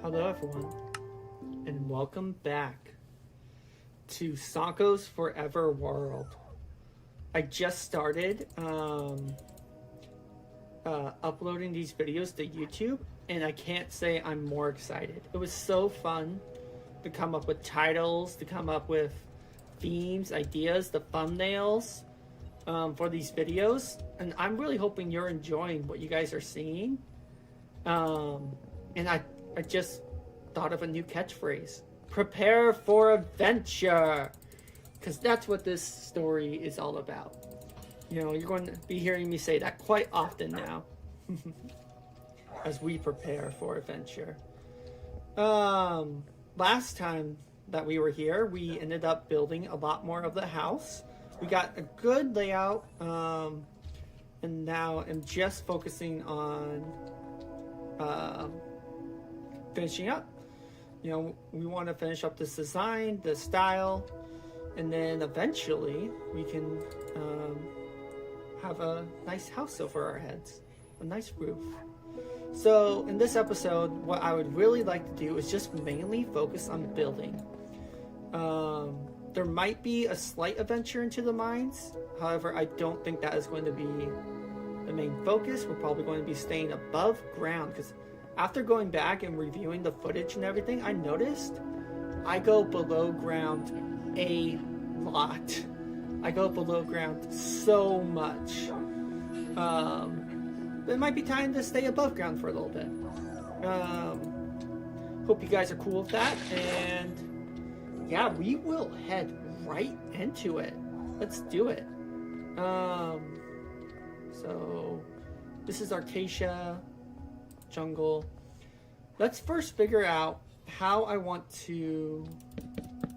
Hello everyone, and welcome back to Sonko's Forever World. I just started uploading these videos to YouTube, and I can't say I'm more excited. It was so fun to come up with titles, to come up with themes, ideas, the thumbnails for these videos, and I'm really hoping you're enjoying what you guys are seeing. And I just thought of a new catchphrase. Prepare for adventure! Because that's what this story is all about. You know, you're going to be hearing me say that quite often now. As we prepare for adventure. Last time that we were here, we ended up building a lot more of the house. We got a good layout. And now I'm just focusing on finishing up. You know, we want to finish up this design, the style, and then eventually we can have a nice house over our heads, a nice roof. So in this episode, what I would really like to do is just mainly focus on building. There might be a slight adventure into the mines. However, I don't think that is going to be the main focus. We're probably going to be staying above ground, because after going back and reviewing the footage and everything, I noticed I go below ground a lot. I go below ground so much. It might be time to stay above ground for a little bit. Hope you guys are cool with that. And yeah, we will head right into it. Let's do it. So this is Acacia jungle. Let's first figure out how I want to,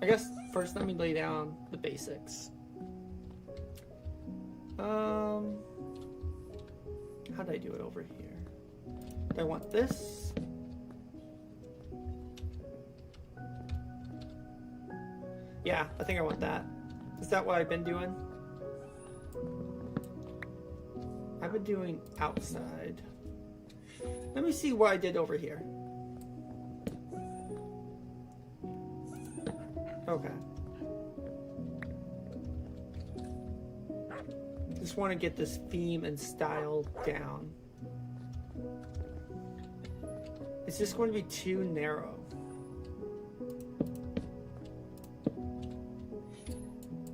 I guess first let me lay down the basics. How do I do it over here? Do I want this? Yeah, I think I want that. Is that what I've been doing? I've been doing outside. Let me see what I did over here. Okay. Just want to get this theme and style down. It's just going to be too narrow.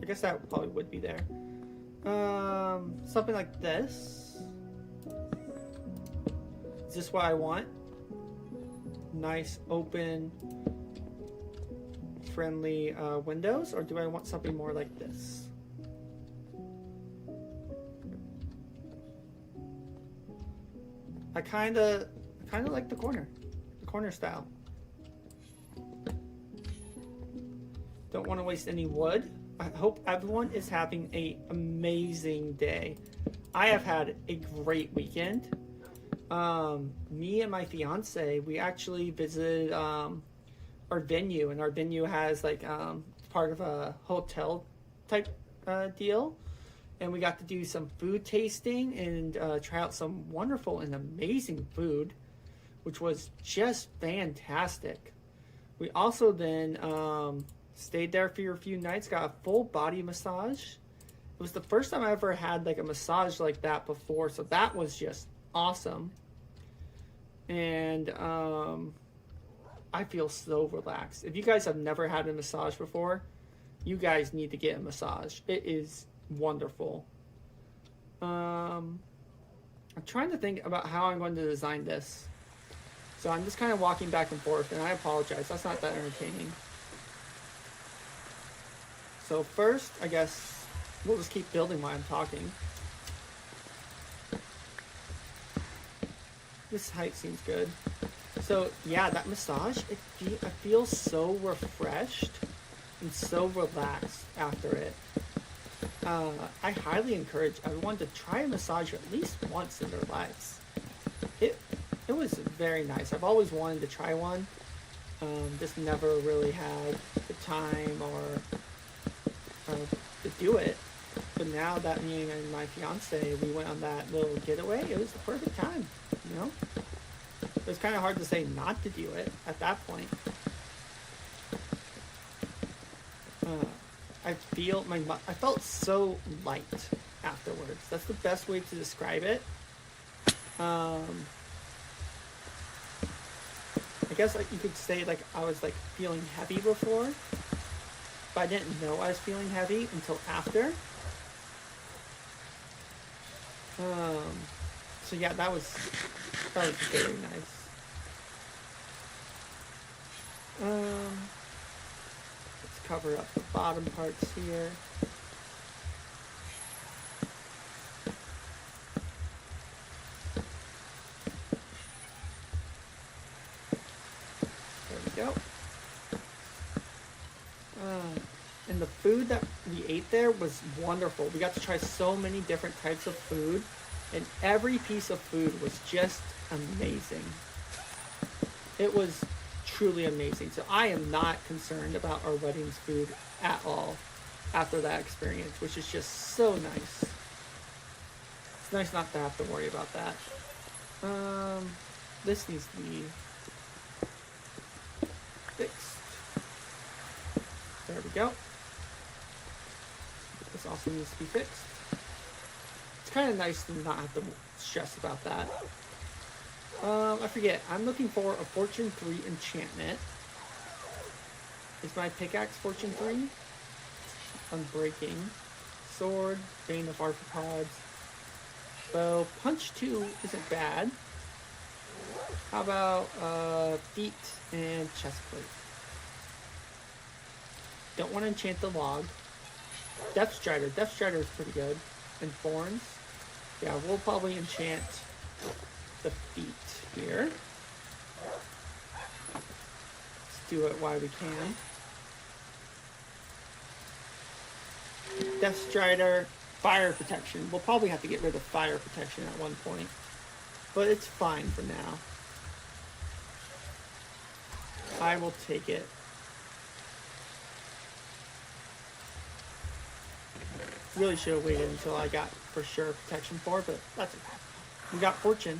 I guess that probably would be there. Something like this. Is this what I want? Nice, open, friendly windows, or do I want something more like this? I kind of like the corner style. Don't want to waste any wood. I hope everyone is having an amazing day. I have had a great weekend. Me and my fiance, we actually visited our venue, and our venue has like part of a hotel type deal, and we got to do some food tasting and try out some wonderful and amazing food, which was just fantastic. We also then stayed there for a few nights, got a full body massage. It was the first time I ever had like a massage like that before, so that was just awesome. And I feel so relaxed. If you guys have never had a massage before, you guys need to get a massage. It is wonderful. I'm trying to think about how I'm going to design this. So I'm just kind of walking back and forth, and I apologize. That's not that entertaining. So first, I guess we'll just keep building while I'm talking. This height seems good. So yeah, that massage, I feel so refreshed and so relaxed after it. I highly encourage everyone to try a massage at least once in their lives. It was very nice. I've always wanted to try one. Just never really had the time or to do it. But now that me and my fiance, we went on that little getaway, it was the perfect time, you know? It was kind of hard to say not to do it at that point. I felt so light afterwards. That's the best way to describe it. I guess like you could say like I was like feeling heavy before, but I didn't know I was feeling heavy until after. So yeah, that was very nice. Let's cover up the bottom parts here. There we go. And the food that we ate there was wonderful. We got to try so many different types of food, and every piece of food was just amazing. It was truly amazing. So I am not concerned about our wedding's food at all after that experience, which is just so nice. It's nice not to have to worry about that. This needs to be fixed. There we go. This also needs to be fixed. It's kind of nice to not have to stress about that. I forget. I'm looking for a Fortune 3 enchantment. Is my pickaxe Fortune 3? Unbreaking. Sword. Bane of Arthropods. Bow. Punch 2 isn't bad. How about feet and chestplate? Don't want to enchant the log. Death Strider. Death Strider is pretty good. And thorns. Yeah, we'll probably enchant the feet here. Let's do it while we can. Death Strider, fire protection. We'll probably have to get rid of fire protection at one point, but it's fine for now. I will take it. Really should have waited until I got for sure protection 4, but that's okay. We got Fortune.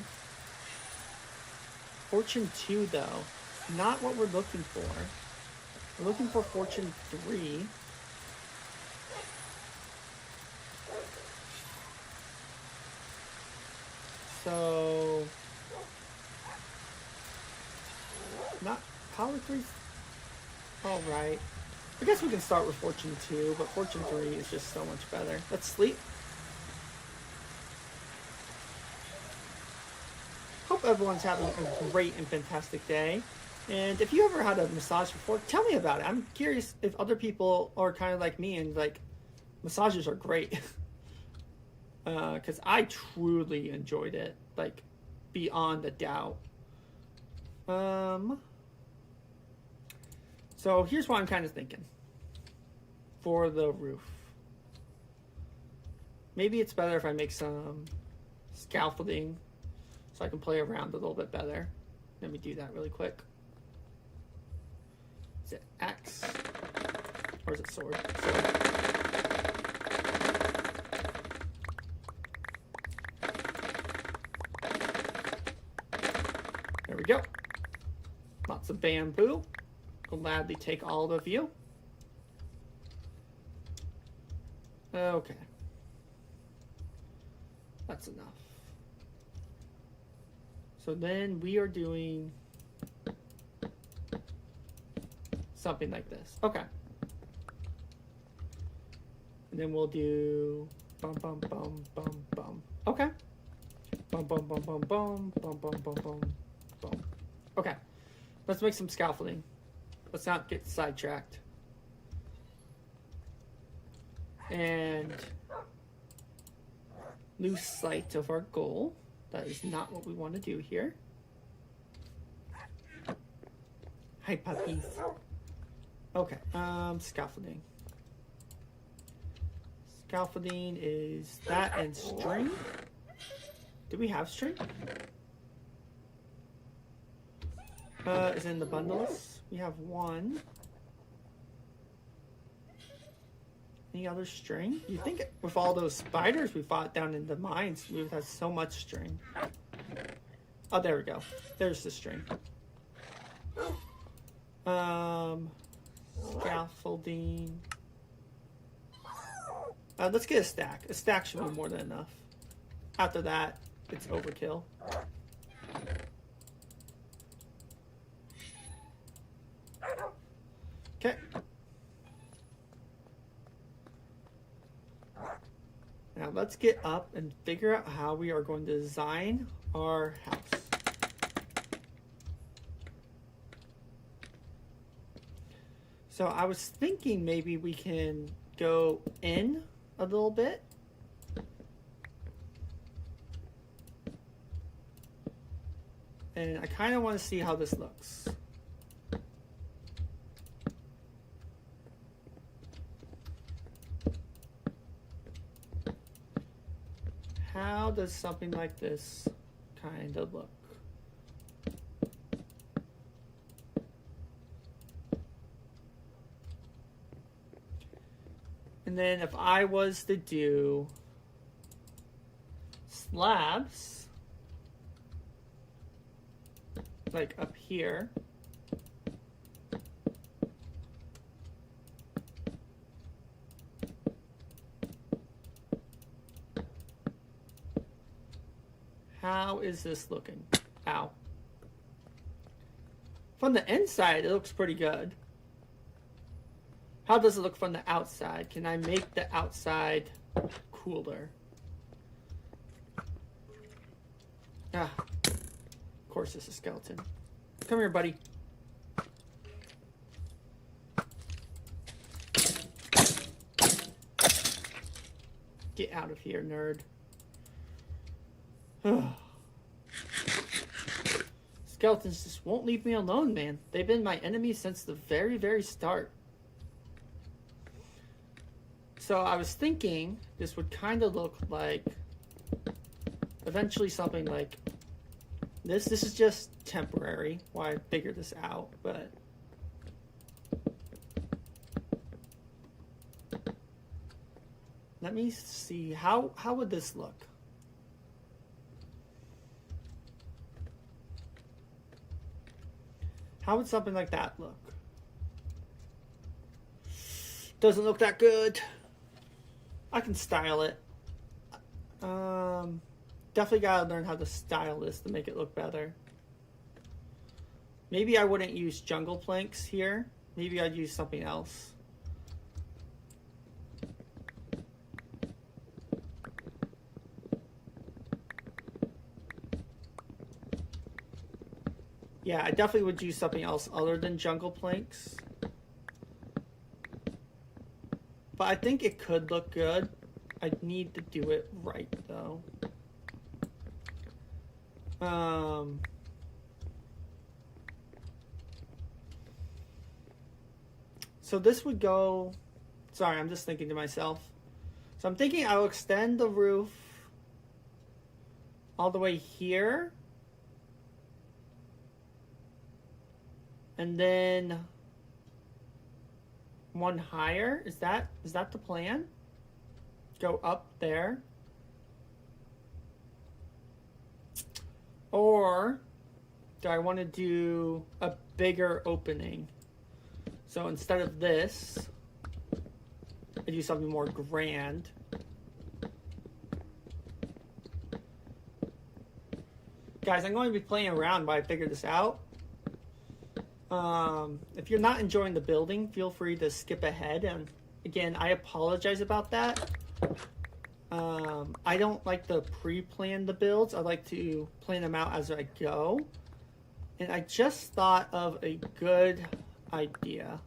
Fortune 2 though, not what we're looking for. We're looking for Fortune 3. So, not Power 3's alright. I guess we can start with Fortune 2, but Fortune 3 is just so much better. Let's sleep. Hope everyone's having a great and fantastic day. And if you ever had a massage before, tell me about it. I'm curious if other people are kind of like me and like massages are great. Because I truly enjoyed it, like beyond a doubt. So here's what I'm kind of thinking for the roof. Maybe it's better if I make some scaffolding so I can play around a little bit better. Let me do that really quick. Is it axe? Or is it sword? Sword. There we go. Lots of bamboo. Gladly take all of you. Okay. That's enough. So then we are doing something like this. Okay. And then we'll do bum bum bum bum bum. Okay. Bum bum bum bum bum bum bum bum bum bum. Okay. Let's make some scaffolding. Let's not get sidetracked. And lose sight of our goal. That is not what we want to do here. Hi, puppies. Okay, scaffolding. Scaffolding is that and string. Do we have string? Is in the bundles. We have one. Any other string? You think with all those spiders we fought down in the mines, we would have so much string. Oh, there we go. There's the string. Scaffolding. Let's get a stack. A stack should be more than enough. After that, it's overkill. Okay. Now let's get up and figure out how we are going to design our house. So I was thinking maybe we can go in a little bit. And I kind of want to see how this looks. How does something like this kind of look? And then if I was to do slabs, like up here, how is this looking? Ow. From the inside, it looks pretty good. How does it look from the outside? Can I make the outside cooler? Ah, of course it's a skeleton. Come here, buddy. Get out of here, nerd. Skeletons just won't leave me alone, man. They've been my enemy since the very, very start. So I was thinking this would kind of look like eventually something like this. This is just temporary while I figure this out, but let me see how would this look? How would something like that look? Doesn't look that good. I can style it. Definitely gotta learn how to style this to make it look better. Maybe I wouldn't use jungle planks here. Maybe I'd use something else. Yeah, I definitely would use something else other than jungle planks. But I think it could look good. I need to do it right, though. So this would go... Sorry, I'm just thinking to myself. So I'm thinking I'll extend the roof all the way here. And then one higher. Is that the plan? Go up there. Or do I want to do a bigger opening? So instead of this, I do something more grand. Guys, I'm going to be playing around while I figure this out. If you're not enjoying the building, feel free to skip ahead. And again, I apologize about that. I don't like to pre-plan the builds. I like to plan them out as I go. And I just thought of a good idea.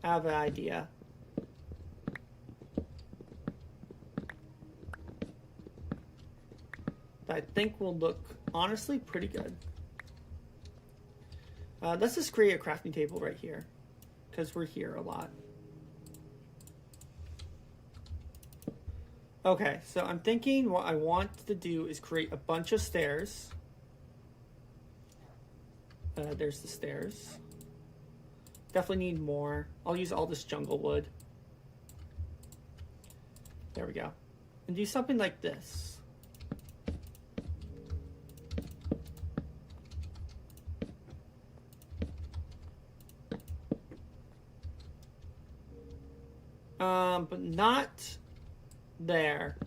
I have an idea. That I think will look honestly pretty good. Let's just create a crafting table right here, because we're here a lot. Okay, so I'm thinking what I want to do is create a bunch of stairs. There's the stairs. Definitely need more. I'll use all this jungle wood. There we go. and do something like this. But not there.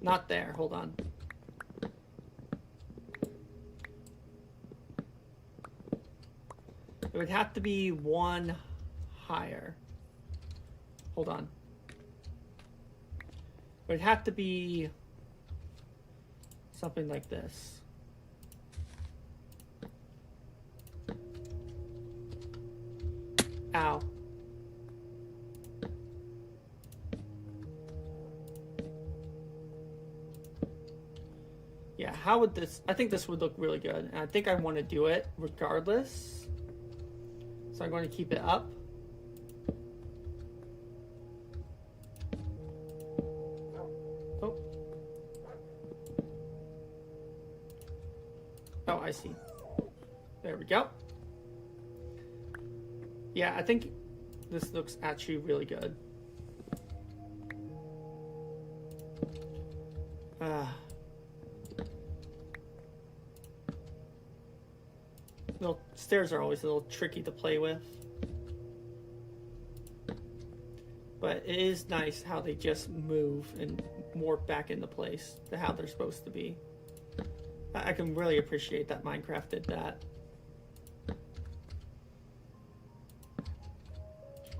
Not there. Hold on. It would have to be one higher. Hold on. It would have to be something like this. Ow. Yeah, how would this... I think this would look really good. And I think I want to do it regardless. So I'm going to keep it up. Oh. Oh, I see. There we go. Yeah, I think this looks actually really good. Little stairs are always a little tricky to play with. But it is nice how they just move and morph back into place to how they're supposed to be. I can really appreciate that Minecraft did that.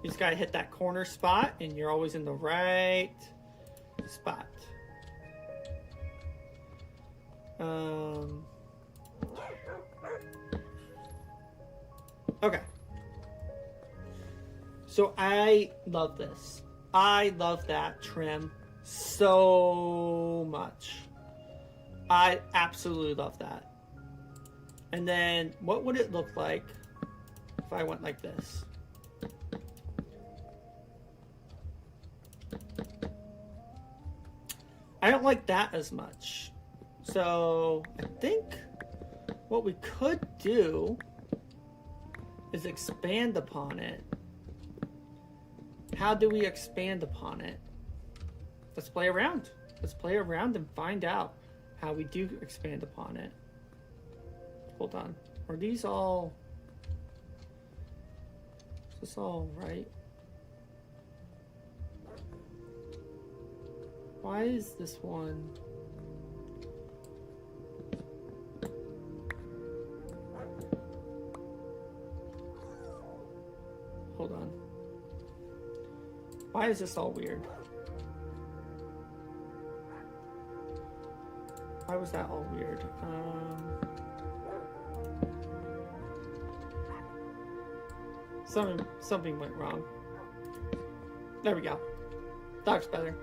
You just gotta hit that corner spot and you're always in the right spot. Okay. So I love this. I love that trim so much. I absolutely love that. And then what would it look like if I went like this? I don't like that as much. So I think what we could do is expand upon it. How do we expand upon it? Let's play around. Let's play around and find out how we do expand upon it. Hold on. Are these all... Is this all right? Why is this one... Hold on. Why is this all weird? Why was that all weird? Something went wrong. There we go. That looks better.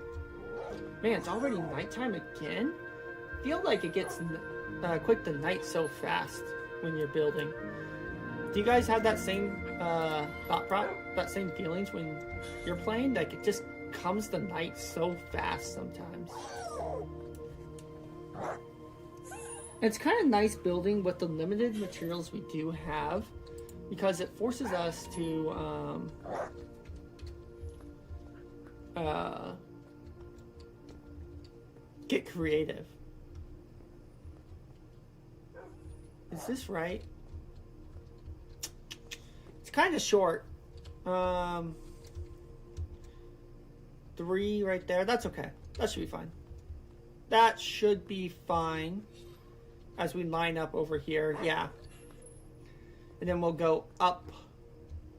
Man, it's already nighttime again? I feel like it gets quick to night so fast when you're building. Do you guys have that same that same feelings when you're playing? Like it just comes to night so fast sometimes. It's kind of nice building with the limited materials we do have, because it forces us to get creative. Is this right? It's kind of short. 3 right there. That's okay. That should be fine. That should be fine. As we line up over here. Yeah. And then we'll go up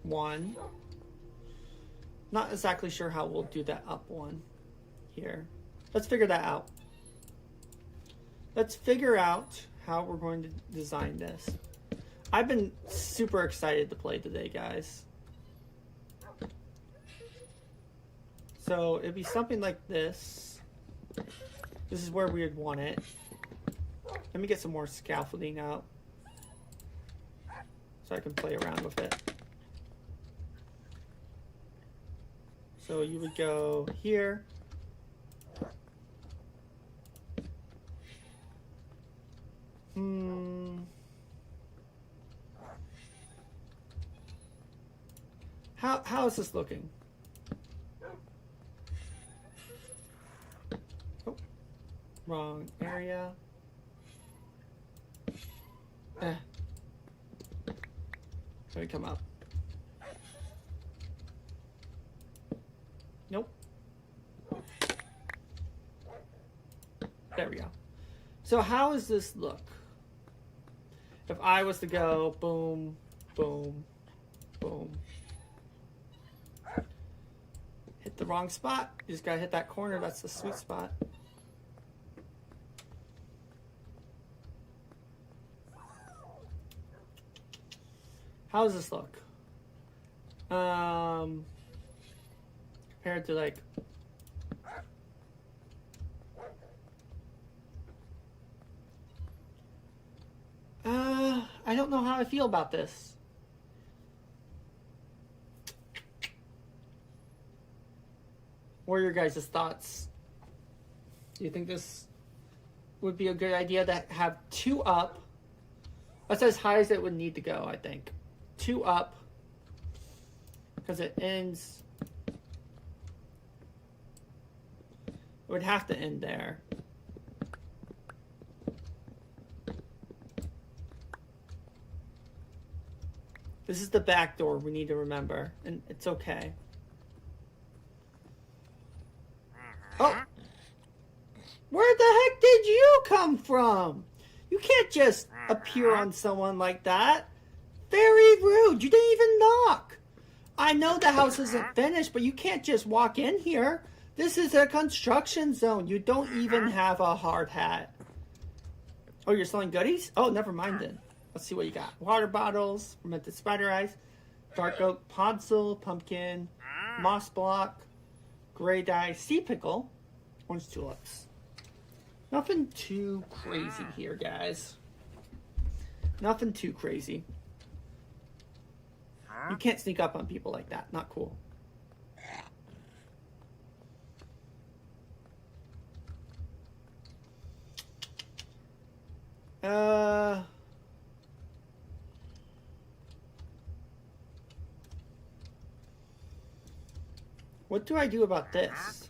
1. Not exactly sure how we'll do that up 1 here. Let's figure that out. Let's figure out how we're going to design this. I've been super excited to play today, guys. So it'd be something like this. This is where we would want it. Let me get some more scaffolding out so I can play around with it. So you would go here. How is this looking? Wrong area. Let me come up. Nope. There we go. So how does this look? If I was to go boom, boom, boom. Hit the wrong spot. You just gotta hit that corner. That's the sweet spot. How does this look? Compared to like I don't know how I feel about this. What are your guys' thoughts? Do you think this would be a good idea to have 2 up? That's as high as it would need to go, I think. 2 up. Because it ends... It would have to end there. This is the back door we need to remember. And it's okay. Oh! Where the heck did you come from? You can't just appear on someone like that. Very rude. You didn't even knock. I know the house isn't finished, but you can't just walk in here. This is a construction zone. You don't even have a hard hat. Oh, you're selling goodies? Oh, never mind then. Let's see what you got. Water bottles, fermented spider eyes, dark oak podzol, pumpkin, moss block, gray dye, sea pickle, orange tulips. Nothing too crazy here, guys. Nothing too crazy. You can't sneak up on people like that. Not cool. What do I do about this?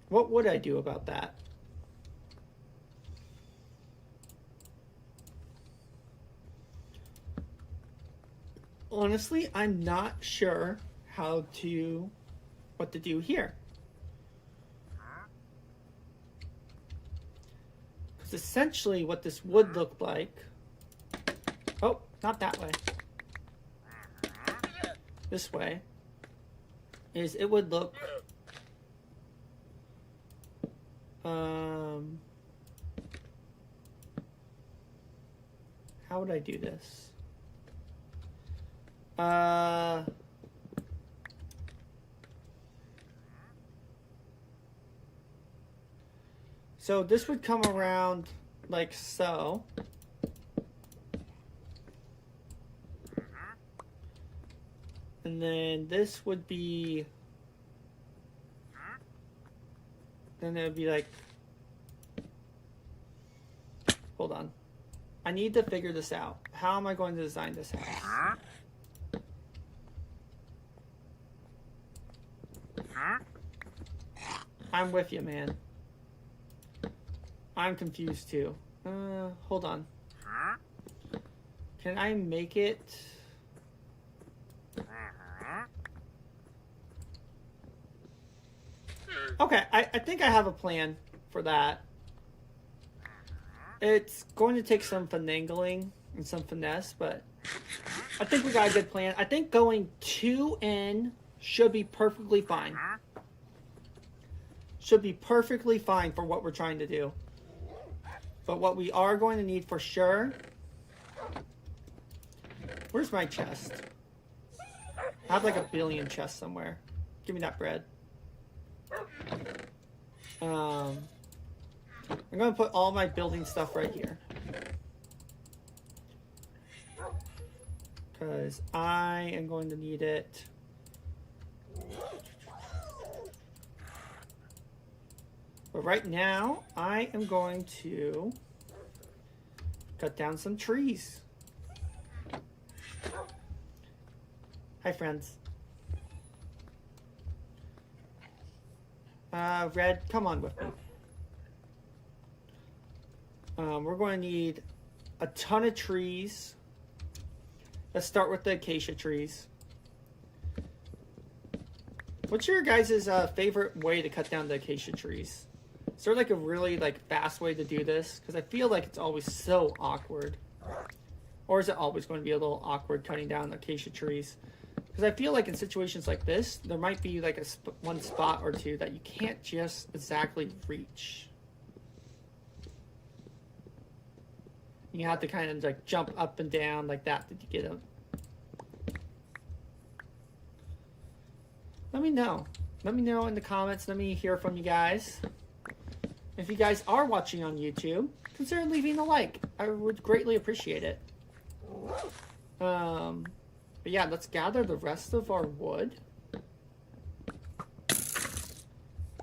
What would I do about that? Honestly, I'm not sure what to do here. Because essentially what this would look like... Oh, not that way. This way. Is it would look... how would I do this? So this would come around like so. And then this would be, then it would be like, hold on. I need to figure this out. How am I going to design this house? I'm with you, man. I'm confused too. Hold on. Can I make it? Okay, I think I have a plan for that. It's going to take some finagling and some finesse, but I think we got a good plan. I think going 2 in should be perfectly fine. Should be perfectly fine for what we're trying to do. But what we are going to need for sure... Where's my chest? I have like a billion chests somewhere. Give me that bread. I'm going to put all my building stuff right here. Because I am going to need it. But right now, I am going to cut down some trees. Hi, friends. Red, come on with me. We're going to need a ton of trees. Let's start with the acacia trees. What's your guys' favorite way to cut down the acacia trees? Is there like a really fast way to do this? Because I feel like it's always so awkward. Or is it always going to be a little awkward cutting down acacia trees? Because I feel like in situations like this, there might be like one spot or two that you can't just exactly reach. You have to kind of like jump up and down like that to get them. Let me know. Let me know in the comments. Let me hear from you guys. If you guys are watching on YouTube, consider leaving a like. I would greatly appreciate it. But yeah, let's gather the rest of our wood.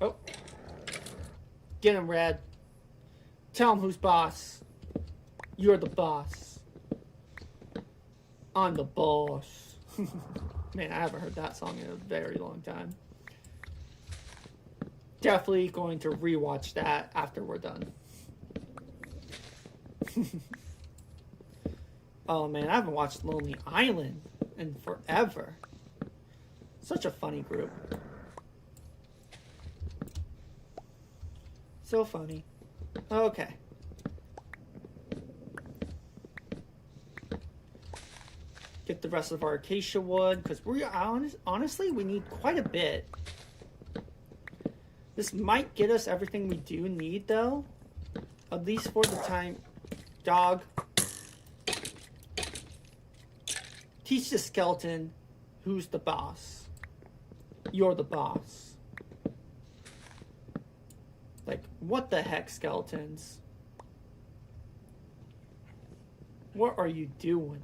Oh. Get him, Red. Tell him who's boss. You're the boss. I'm the boss. Man, I haven't heard that song in a very long time. Definitely going to rewatch that after we're done. Oh man, I haven't watched Lonely Island in forever. Such a funny group. So funny. Okay. Get the rest of our acacia wood, because honestly, we need quite a bit. This might get us everything we do need, though. At least for the time. Dog. Teach the skeleton who's the boss. You're the boss. Like, what the heck, skeletons? What are you doing?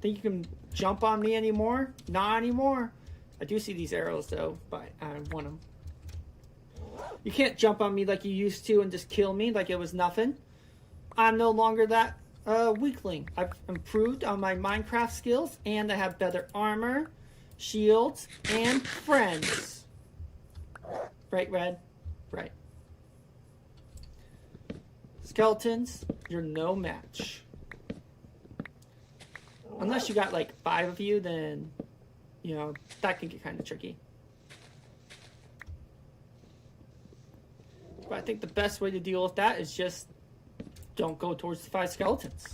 Think you can jump on me anymore? Not anymore. I do see these arrows though, but I want them. You can't jump on me like you used to and just kill me like it was nothing. I'm no longer that weakling. I've improved on my Minecraft skills and I have better armor, shields, and friends. Right, Red? Right. Skeletons, you're no match. Unless you got like 5 of you, then, you know, that can get kind of tricky. But I think the best way to deal with that is just don't go towards the 5 skeletons.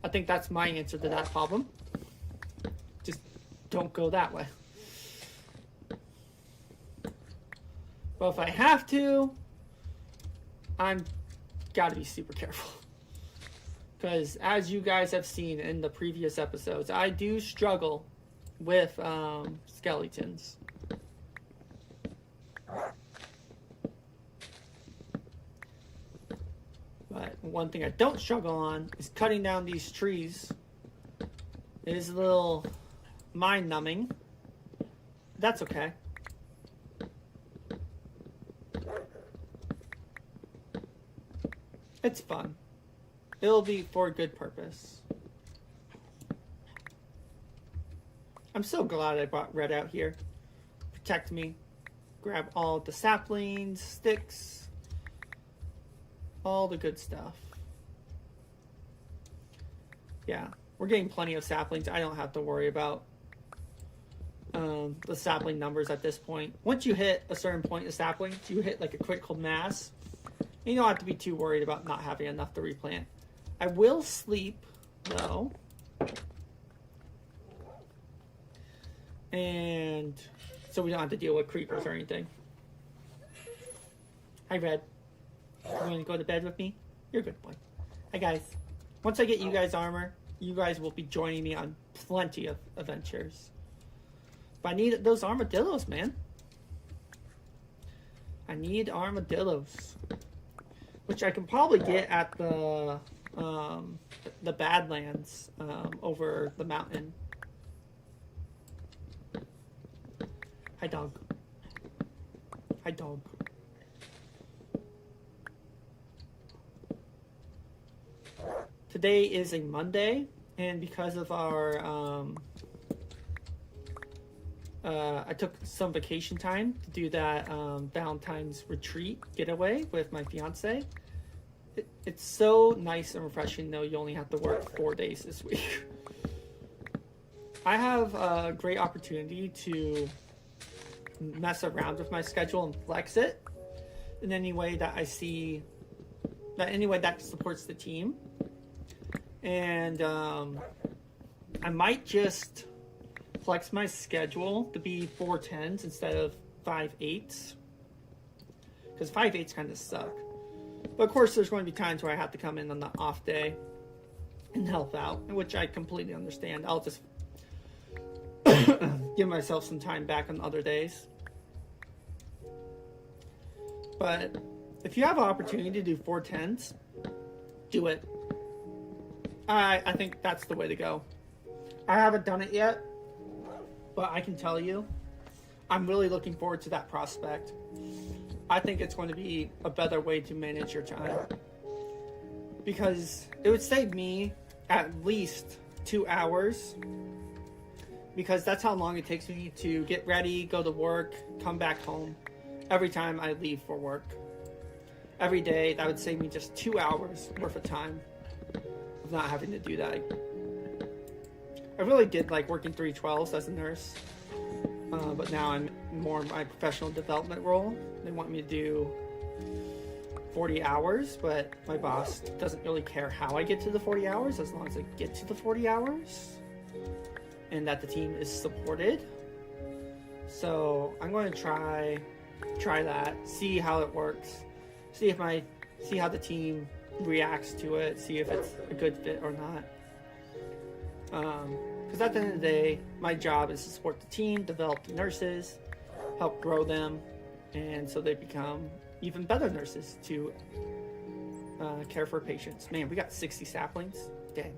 I think that's my answer to that problem. Just don't go that way. But if I have to, I'm gotta be super careful. Because as you guys have seen in the previous episodes, I do struggle with skeletons. But one thing I don't struggle on is cutting down these trees. It is a little mind-numbing. That's okay. It's fun. It'll be for a good purpose. I'm so glad I brought Red out here. Protect me. Grab all the saplings, sticks, all the good stuff. Yeah, we're getting plenty of saplings. I don't have to worry about the sapling numbers at this point. Once you hit a certain point of saplings, you hit like a critical mass. You don't have to be too worried about not having enough to replant. I will sleep, though. And so we don't have to deal with creepers or anything. Hi, Red. You want to go to bed with me? You're a good boy. Hi, guys. Once I get you guys armor, you guys will be joining me on plenty of adventures. But I need those armadillos, man. I need armadillos. Which I can probably get at the Badlands over the mountain. Hi, dog. Hi, dog. Today is a Monday, and because of our I took some vacation time to do that Valentine's retreat getaway with my fiance. It's so nice and refreshing, though. You only have to work 4 days this week. I have a great opportunity to mess around with my schedule and flex it in any way that I see, that any way that supports the team. And I might just flex my schedule to be 4/10s instead of 5/8s, because 5/8s kind of suck. But of course, there's going to be times where I have to come in on the off day and help out, which I completely understand. I'll just give myself some time back on other days. But if you have an opportunity to do 4/10s, do it. I think that's the way to go. I haven't done it yet, but I can tell you, I'm really looking forward to that prospect. I think it's going to be a better way to manage your time, because it would save me at least 2 hours, because that's how long it takes me to get ready, go to work, come back home every time I leave for work. Every day, that would save me just 2 hours worth of time of not having to do that. I really did like working 312s as a nurse, but now I'm more in my professional development role. They want me to do 40 hours, but my boss doesn't really care how I get to the 40 hours as long as I get to the 40 hours and that the team is supported. So I'm going to try that, see how it works, see how the team reacts to it, see if it's a good fit or not. Because at the end of the day, my job is to support the team, develop the nurses, help grow them, and so they become even better nurses to care for patients. Man, we got 60 saplings. Dang.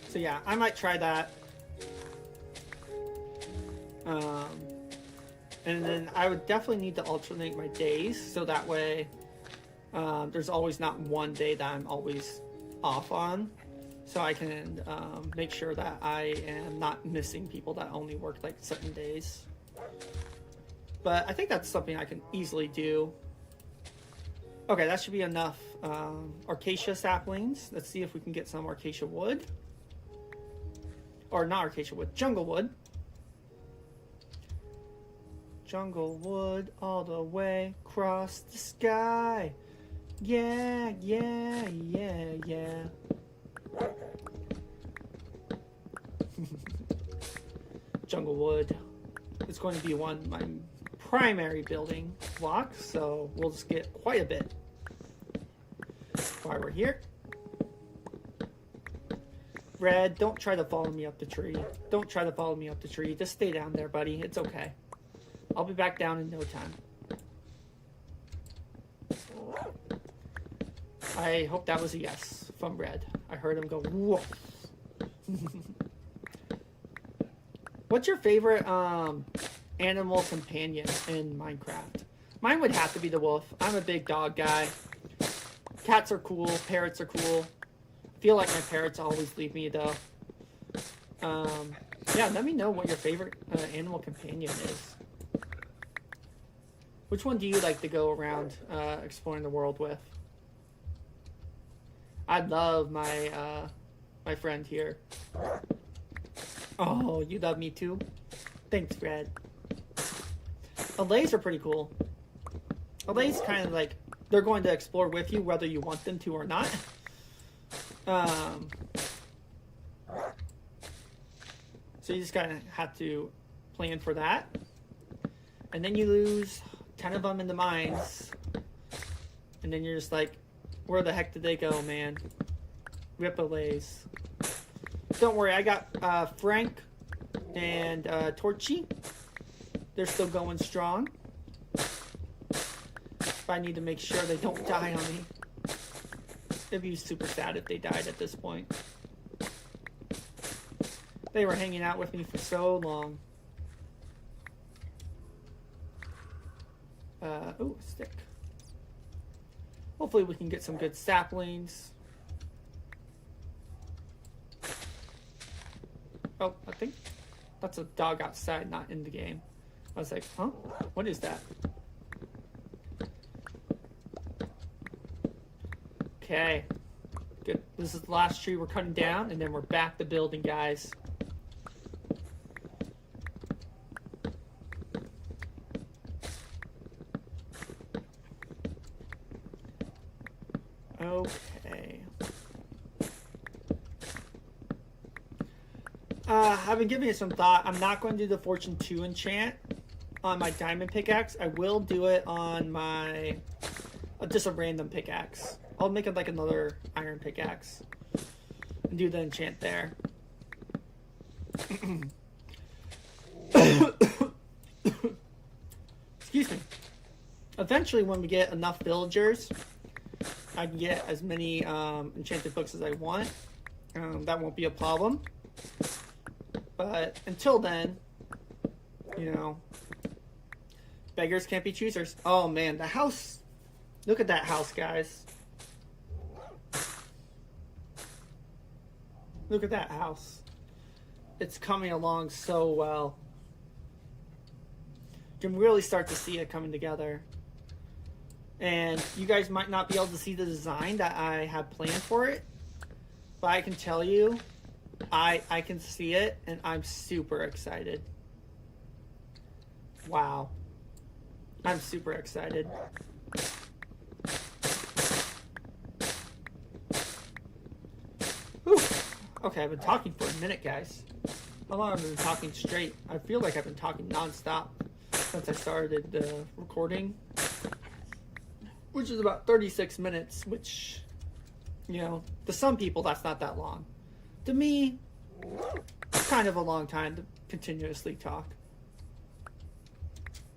So yeah, I might try that. And then I would definitely need to alternate my days, so that way there's always not one day that I'm always off on, so I can make sure that I am not missing people that only work like certain days. But I think that's something I can easily do. Okay, that should be enough acacia saplings. Let's see if we can get some acacia wood. Or not acacia wood, jungle wood. Jungle wood all the way across the sky. Yeah, yeah, yeah, yeah. Jungle wood. It's going to be one of my primary building blocks, so we'll just get quite a bit while we're here. Red, don't try to follow me up the tree. Don't try to follow me up the tree. Just stay down there, buddy. It's okay. I'll be back down in no time. I hope that was a yes from Red. I heard him go, whoa. What's your favorite animal companion in Minecraft? Mine would have to be the wolf. I'm a big dog guy. Cats are cool. Parrots are cool. I feel like my parrots always leave me, though. Yeah, let me know what your favorite animal companion is. Which one do you like to go around exploring the world with? I love my my friend here. Oh, you love me too? Thanks, Fred. Allays are pretty cool. Allays kind of like, they're going to explore with you whether you want them to or not. So you just kind of have to plan for that. And then you lose 10 of them in the mines. And then you're just like, where the heck did they go, man? Rip Allays. Don't worry, I got Frank and Torchy. They're still going strong. But I need to make sure they don't die on me. It'd be super sad if they died at this point. They were hanging out with me for so long. Oh, stick. Hopefully we can get some good saplings. Oh, I think that's a dog outside, not in the game. I was like, huh? What is that? Okay. Good. This is the last tree we're cutting down, and then we're back to building, guys. Okay. I've been giving it some thought. I'm not going to do the Fortune 2 enchant on my diamond pickaxe. I will do it on my just a random pickaxe. I'll make it like another iron pickaxe and do the enchant there. Excuse me. Eventually, when we get enough villagers, I can get as many enchanted books as I want. That won't be a problem. But until then, you know, beggars can't be choosers. Oh man, the house. Look at that house, guys. Look at that house. It's coming along so well. You can really start to see it coming together. And you guys might not be able to see the design that I have planned for it, but I can tell you, I can see it, and I'm super excited. Wow. I'm super excited. Whew. Okay, I've been talking for a minute, guys. How long have I been talking straight? I feel like I've been talking nonstop since I started the recording, which is about 36 minutes, which, you know, to some people that's not that long. To me, it's kind of a long time to continuously talk.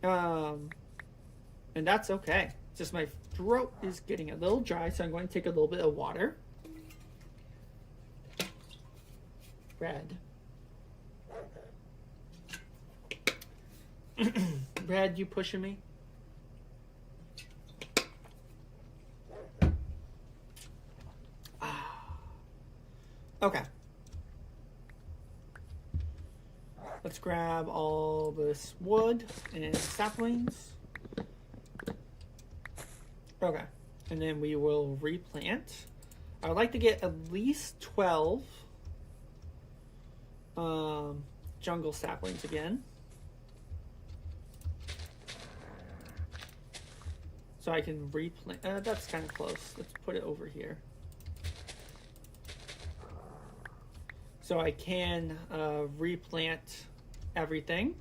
And that's okay. Just my throat is getting a little dry, so I'm going to take a little bit of water. Brad. Brad, you pushing me? Okay. Let's grab all this wood and saplings. Okay. And then we will replant. I would like to get at least 12 jungle saplings again. So I can replant. That's kind of close. Let's put it over here. So I can replant everything.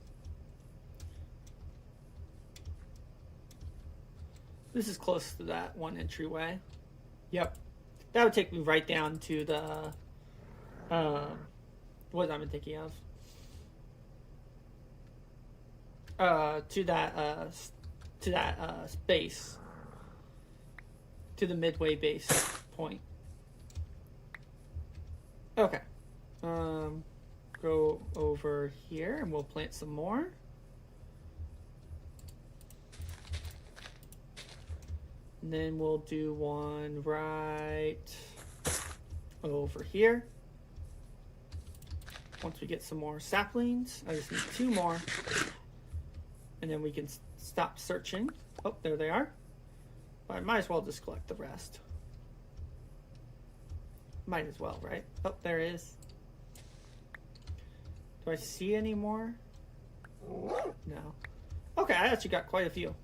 This is close to that one entryway. Yep. That would take me right down to the, what am I thinking of? To that base. To the midway base point. Okay. Go over here and we'll plant some more. And then we'll do one right over here. Once we get some more saplings, I just need 2 more. And then we can stop searching. Oh, there they are. But I might as well just collect the rest. Might as well, right? Oh, there it is. Do I see any more? No. Okay, I actually got quite a few.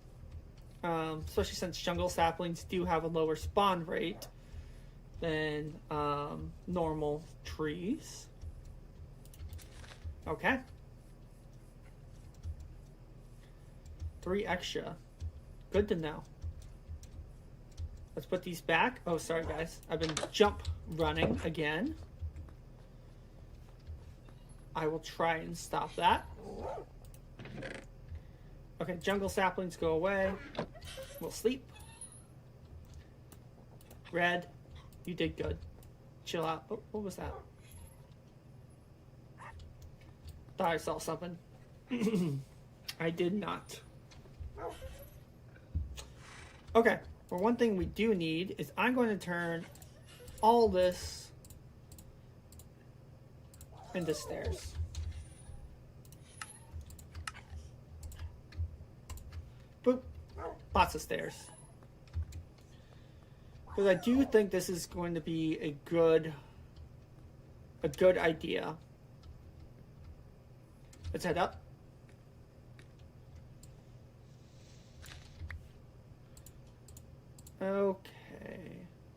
Especially since jungle saplings do have a lower spawn rate than normal trees. Okay. 3 extra. Good to know. Let's put these back. Oh, sorry guys. I've been jump running again. I will try and stop that. Okay, jungle saplings go away. We'll sleep. Red, you did good. Chill out. Oh, what was that? Thought I saw something. I did not. Okay, well, one thing we do need is I'm going to turn all this And the stairs. Boop. Lots of stairs. Because I do think this is going to be a good idea. Let's head up. Okay.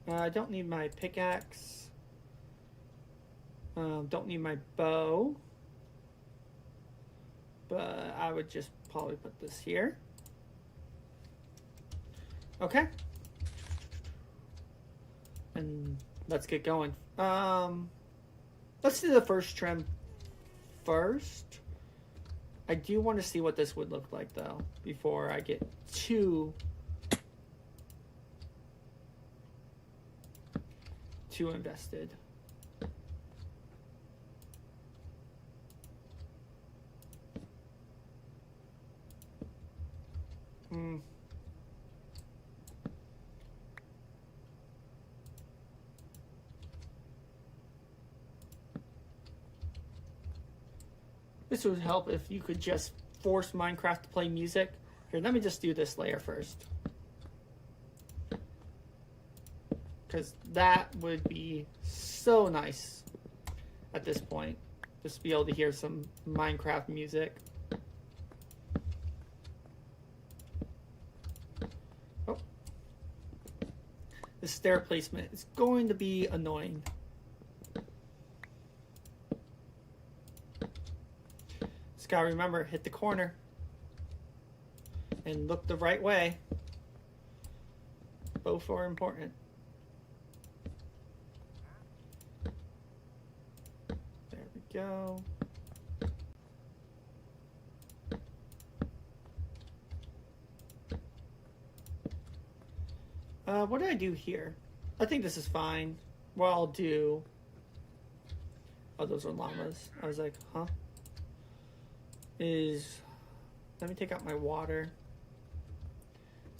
I don't need my pickaxe. Don't need my bow. But I would just probably put this here. Okay. And let's get going. Let's do the first trim first. I do want to see what this would look like though before I get too invested. This would help if you could just force Minecraft to play music. Here, let me just do this layer first. Because that would be so nice at this point. Just be able to hear some Minecraft music. Oh. The stair placement is going to be annoying. Just gotta remember, hit the corner. And look the right way. Both are important. There we go. What do I do here? I think this is fine. What I'll do... Oh, those are llamas. I was like, huh? Is... Let me take out my water.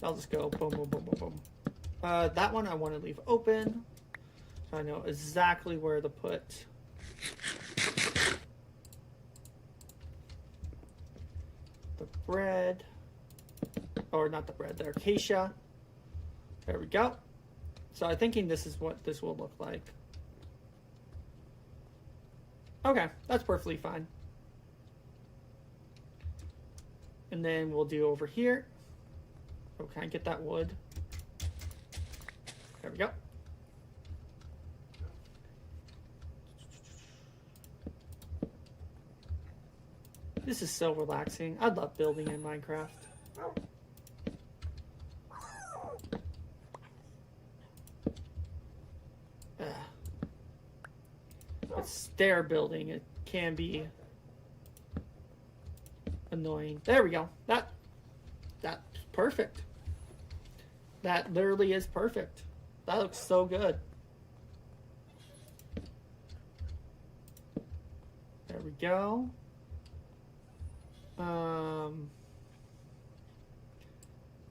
I'll just go boom, boom, boom, boom, boom. That one I want to leave open. So I know exactly where to put... the bread. Or not the bread, the acacia. There we go. So I'm thinking this is what this will look like. Okay, that's perfectly fine. And then we'll do over here. Oh, can I get that wood? There we go. This is so relaxing. I love building in Minecraft. But stair building, it can be annoying. There we go. That's perfect. That literally is perfect. That looks so good. There we go.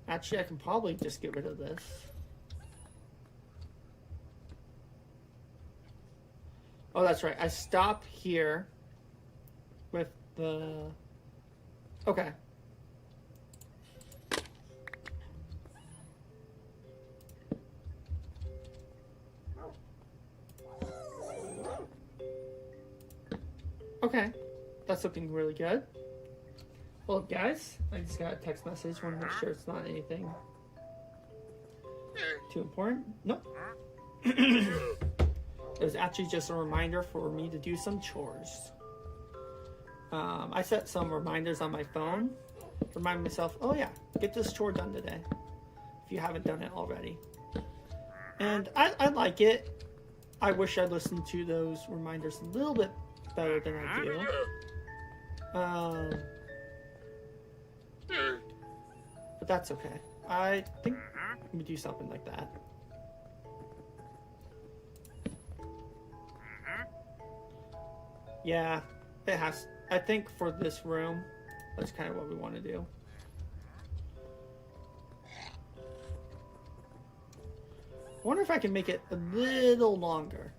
Actually, I can probably just get rid of this. Oh, that's right. I stop here with the... Okay. Okay. That's looking really good. Well, guys, I just got a text message. Want to make sure it's not anything too important. Nope. It was actually just a reminder for me to do some chores. I set some reminders on my phone. Remind myself, oh yeah, get this chore done today. If you haven't done it already. And I like it. I wish I listened to those reminders a little bit better than I do. But that's okay. I think we do something like that. Yeah, it has. I think for this room, that's kind of what we want to do. I wonder if I can make it a little longer.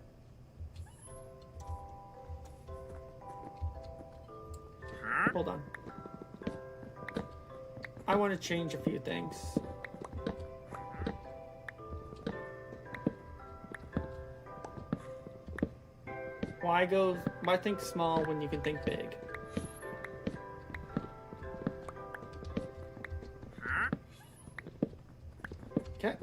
Hold on. I want to change a few things. Why think small when you can think big? Okay.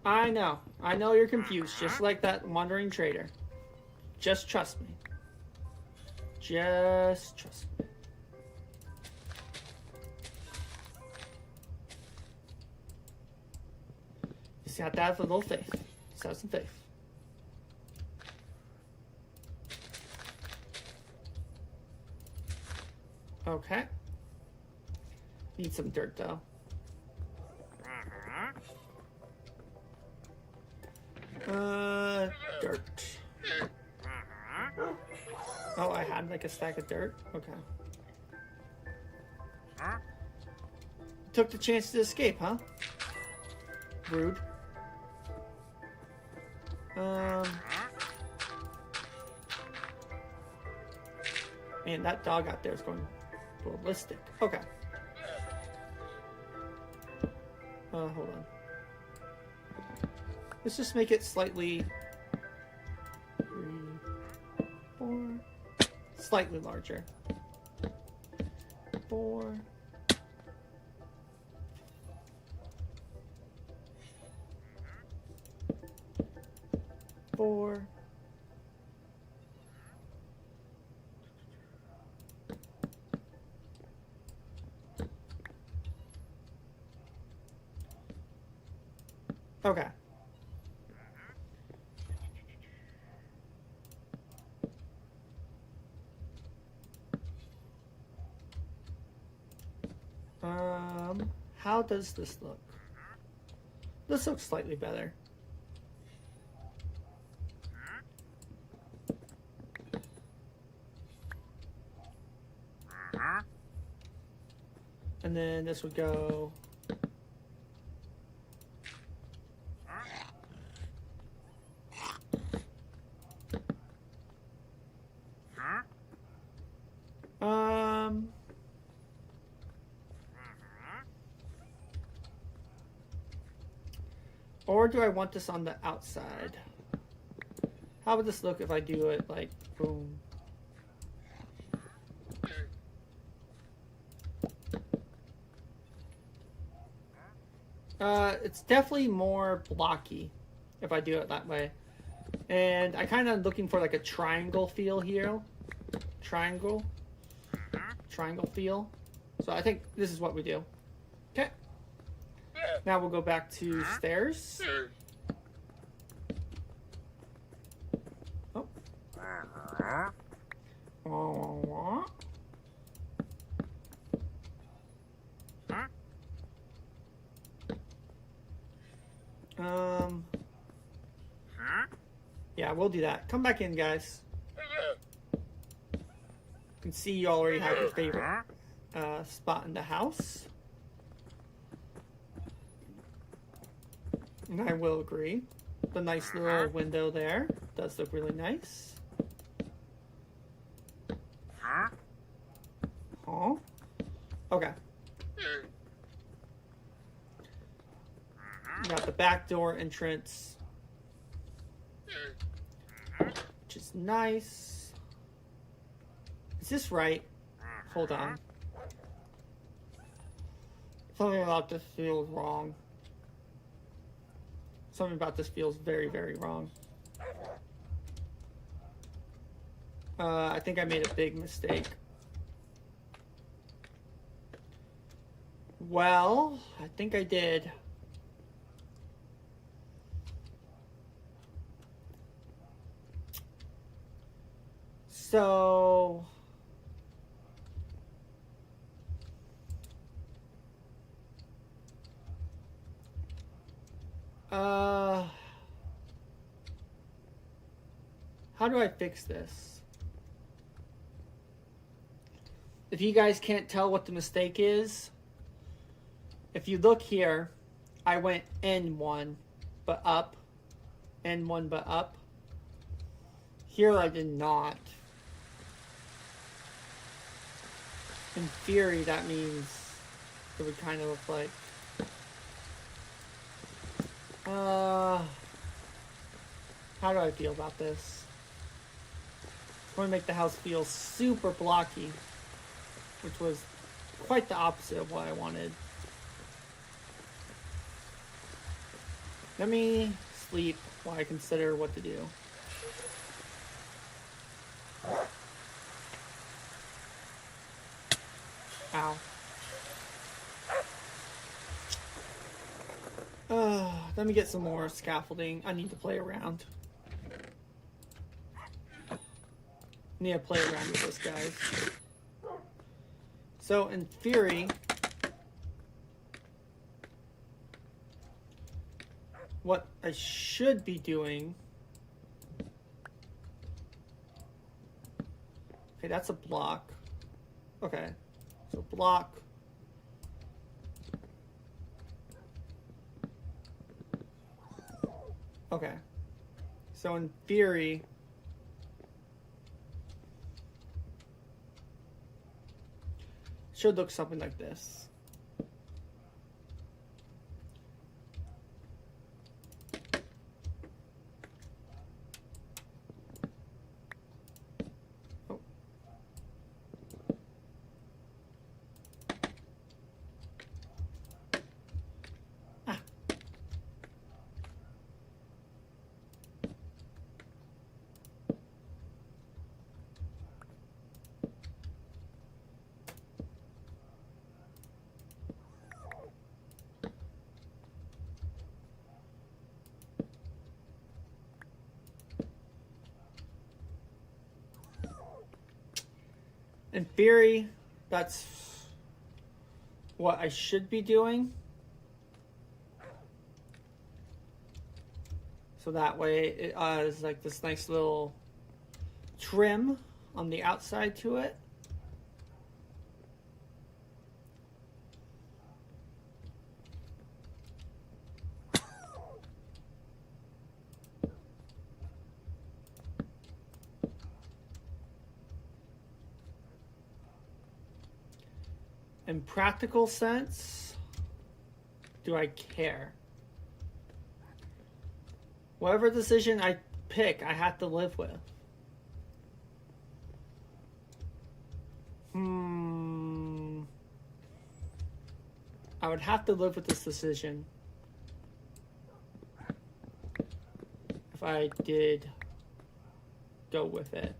I know you're confused, just like that wandering trader. Just trust me. Just trust me. You just have to have a little faith. Just have some faith. Okay. Need some dirt though. Dirt. Oh, I had like a stack of dirt? Okay. Took the chance to escape, huh? Rude. Man, that dog out there is going ballistic. Okay. Hold on. Let's just make it slightly... 3, 4... Slightly larger. 4... 4... Okay. How does this look? This looks slightly better. And then this would go... Or do I want this on the outside? How would this look if I do it like boom? It's definitely more blocky if I do it that way. And I kind of looking for like a triangle feel here. Triangle feel. So I think this is what we do. Okay. Now we'll go back to stairs. Oh. Yeah, we'll do that. Come back in, guys. You can see you already have your favorite spot in the house. And I will agree. The nice little window there does look really nice. Oh. Okay. Got the back door entrance, which is nice. Is this right? Hold on. Something about this feels wrong. Something about this feels very, very wrong. I think I made a big mistake. Well, I think I did. So... how do I fix this? If you guys can't tell what the mistake is, if you look here, I went N1 but up, N1 but up. Here I did not. In theory, that means it would kind of look like... how do I feel about this? I want to make the house feel super blocky, which was quite the opposite of what I wanted. Let me sleep while I consider what to do. Ow. Let me get some more scaffolding. I need to play around. I need to play around with this, guys. So, in theory, what I should be doing... Okay, that's a block. Okay, so block. Okay, so in theory, it should look something like this. Oh. Ah. In theory, that's what I should be doing. So that way it has like this nice little trim on the outside to it. In practical sense, do I care? Whatever decision I pick, I have to live with. I would have to live with this decision if I did go with it.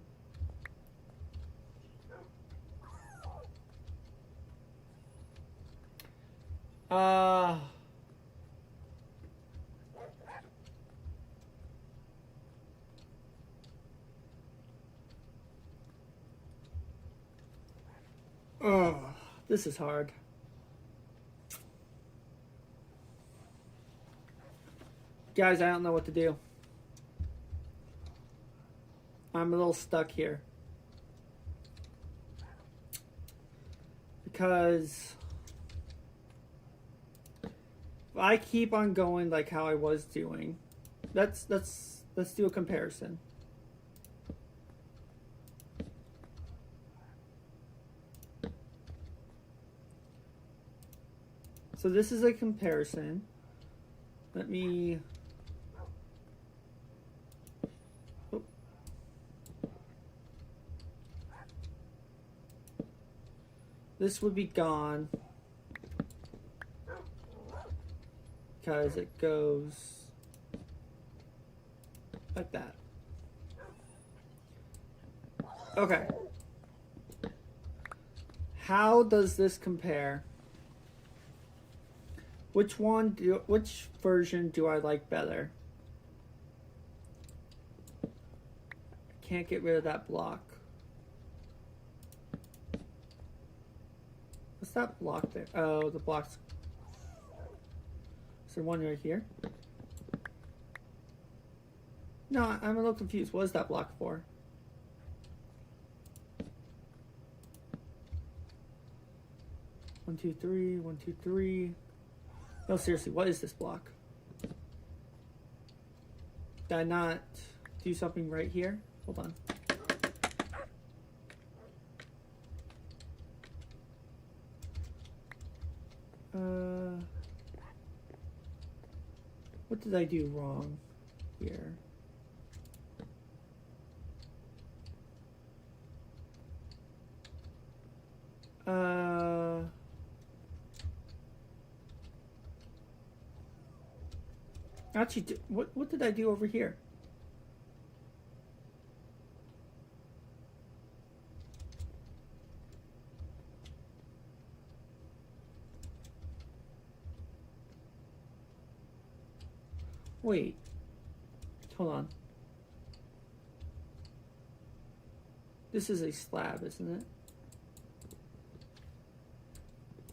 Oh, this is hard. Guys, I don't know what to do. I'm a little stuck here. Because if I keep on going like how I was doing, let's do a comparison. So this is a comparison. Let me... Oh. This would be gone because it goes like that. Okay. How does this compare? Which version do I like better? I can't get rid of that block. What's that block there? Oh, the block's... Is there one right here? No, I'm a little confused. What is that block for? One, two, three, 1, 2, 3. No, seriously, what is this block? Did I not do something right here? Hold on. What did I do wrong here? Actually, what did I do over here? Wait. Hold on. This is a slab, isn't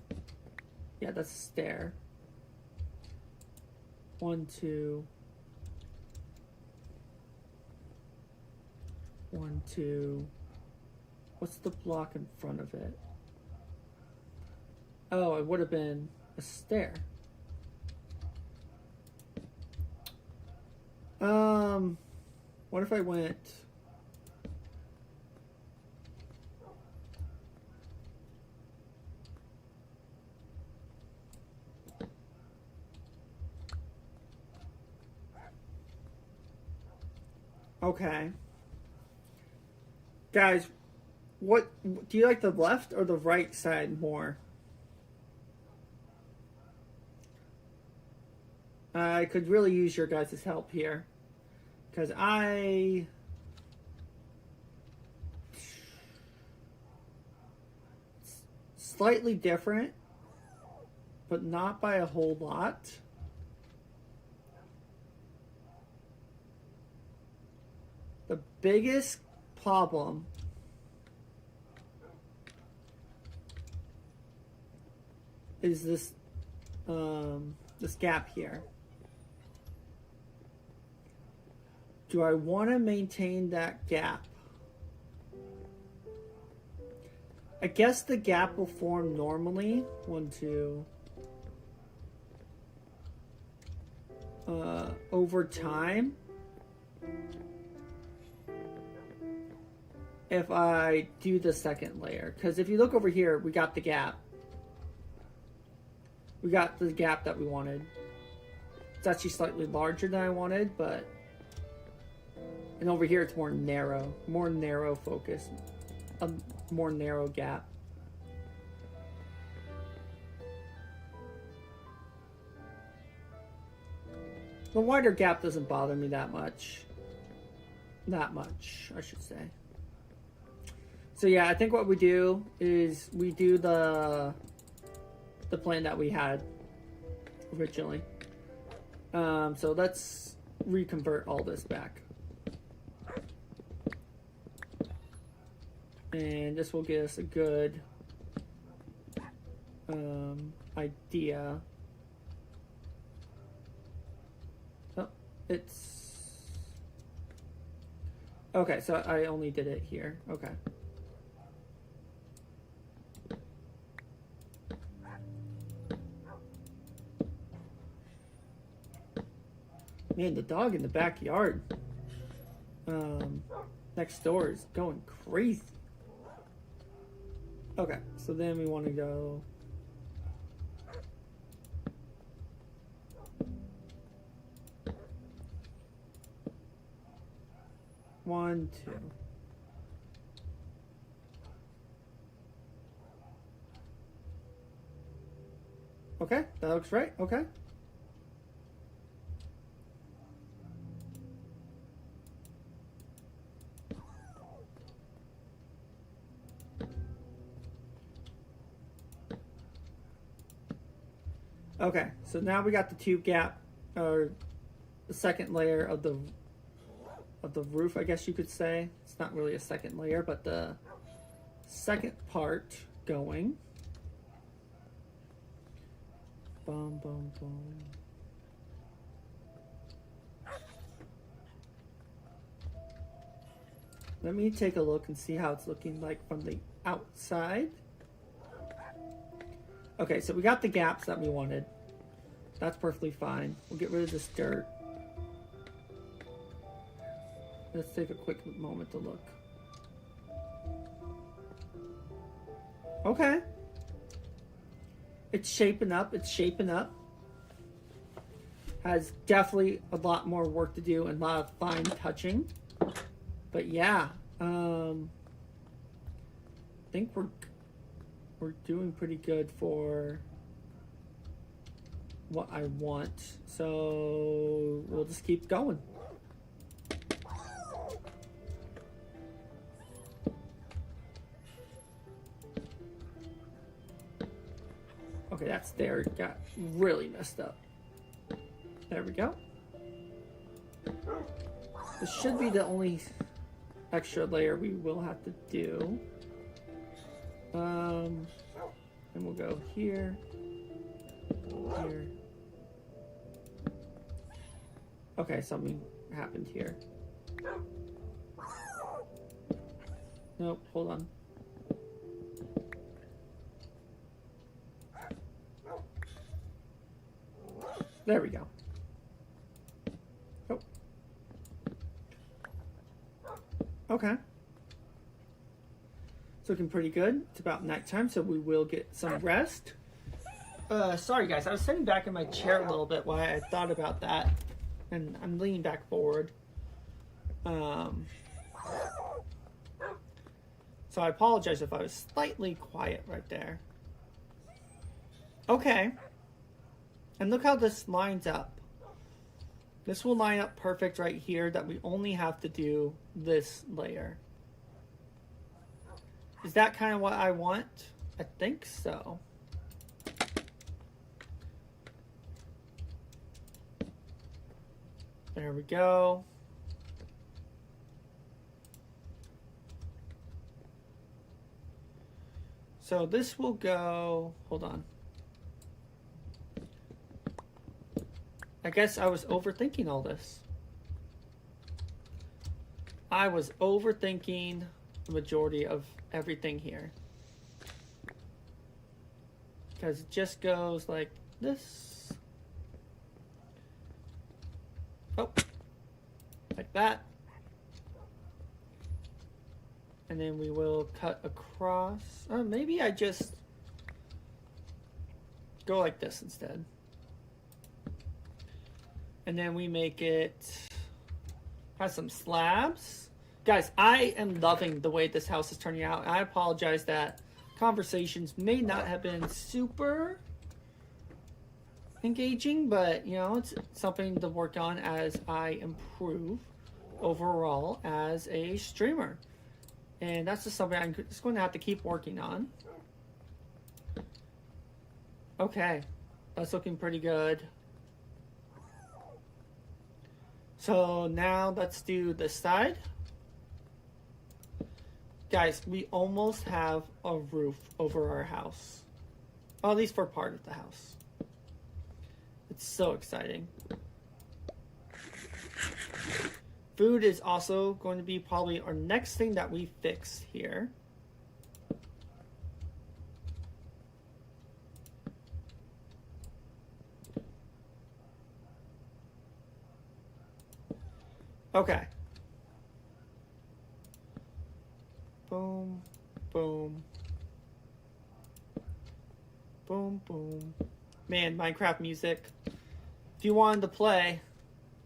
it? Yeah, that's a stair. 1, 2. 1, 2. What's the block in front of it? Oh, it would have been a stair. What if I went... Okay. Guys, what do you like, the left or the right side more? I could really use your guys' help here. Because slightly different, but not by a whole lot. The biggest problem is this this gap here. Do I want to maintain that gap? I guess the gap will form normally. 1, 2. Over time. If I do the second layer. Because if you look over here, we got the gap. We got the gap that we wanted. It's actually slightly larger than I wanted, but... And over here, it's more narrow focus, a more narrow gap. The wider gap doesn't bother me that much. That much, I should say. So yeah, I think what we do is we do the plan that we had originally. So let's reconvert all this back. And this will give us a good idea. Oh, it's... Okay, so I only did it here. Okay. Man, the dog in the backyard next door is going crazy. Okay, so then we want to go... One, two. Okay, that looks right. Okay. Okay, so now we got the tube gap, or the second layer of the roof, I guess you could say. It's not really a second layer, but the second part going. Boom, boom, boom. Let me take a look and see how it's looking like from the outside. Okay, so we got the gaps that we wanted. That's perfectly fine. We'll get rid of this dirt. Let's take a quick moment to look. Okay. It's shaping up. It's shaping up. has definitely a lot more work to do and a lot of fine touching. But yeah, I think we're doing pretty good for what I want. So we'll just keep going. Okay, that's there. It got really messed up. There we go. This should be the only extra layer we will have to do. And we'll go here, here. Okay, something happened here. Nope, hold on. There we go. Oh. Okay. It's looking pretty good. It's about nighttime, so we will get some rest. Sorry guys, I was sitting back in my chair a little bit while I thought about that. And I'm leaning back forward. So I apologize if I was slightly quiet right there. Okay. And look how this lines up. This will line up perfect right here, that we only have to do this layer. Is that kind of what I want? I think so. There we go. So this will go, hold on. I guess I was overthinking all this. I was overthinking the majority of everything here. Because it just goes like this. Oh, like that. And then we will cut across. Maybe I just go like this instead. And then we make it have some slabs. Guys, I am loving the way this house is turning out. I apologize that conversations may not have been super engaging, but you know, it's something to work on as I improve overall as a streamer. And that's just something I'm just going to have to keep working on. Okay, that's looking pretty good. So now let's do this side. Guys, we almost have a roof over our house. Well, at least for part of the house. It's so exciting. Food is also going to be probably our next thing that we fix here. Okay. Boom, boom. Boom, boom. Man, Minecraft music. If you wanted to play,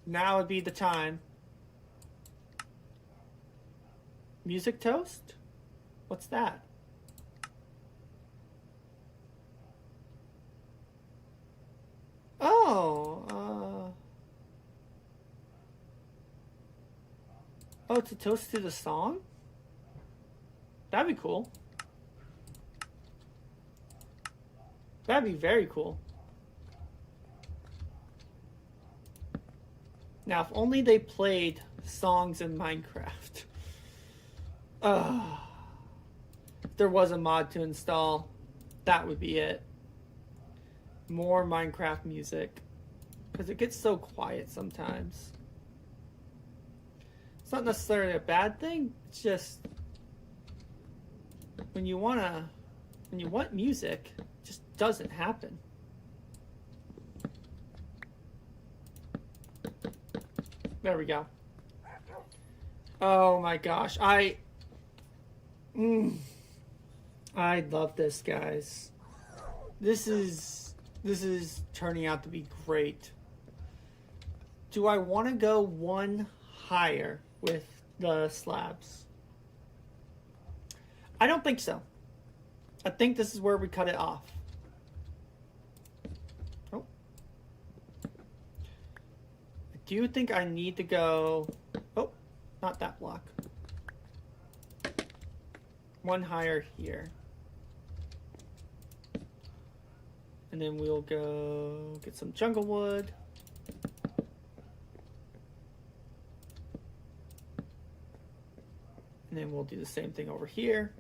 now would be the time. Music toast? What's that? Oh, oh, it's a toast to the song? That'd be cool. That'd be very cool. Now, if only they played songs in Minecraft. If there was a mod to install, that would be it. More Minecraft music. Because it gets so quiet sometimes. It's not necessarily a bad thing. It's just when you want music, it just doesn't happen. There we go. Oh my gosh, I love this, guys. This is turning out to be great. do I want to go one higher with the slabs? I don't think so. I think this is where we cut it off. Oh. I do think I need to go... Oh, not that block. One higher here. And then we'll go get some jungle wood. And then we'll do the same thing over here.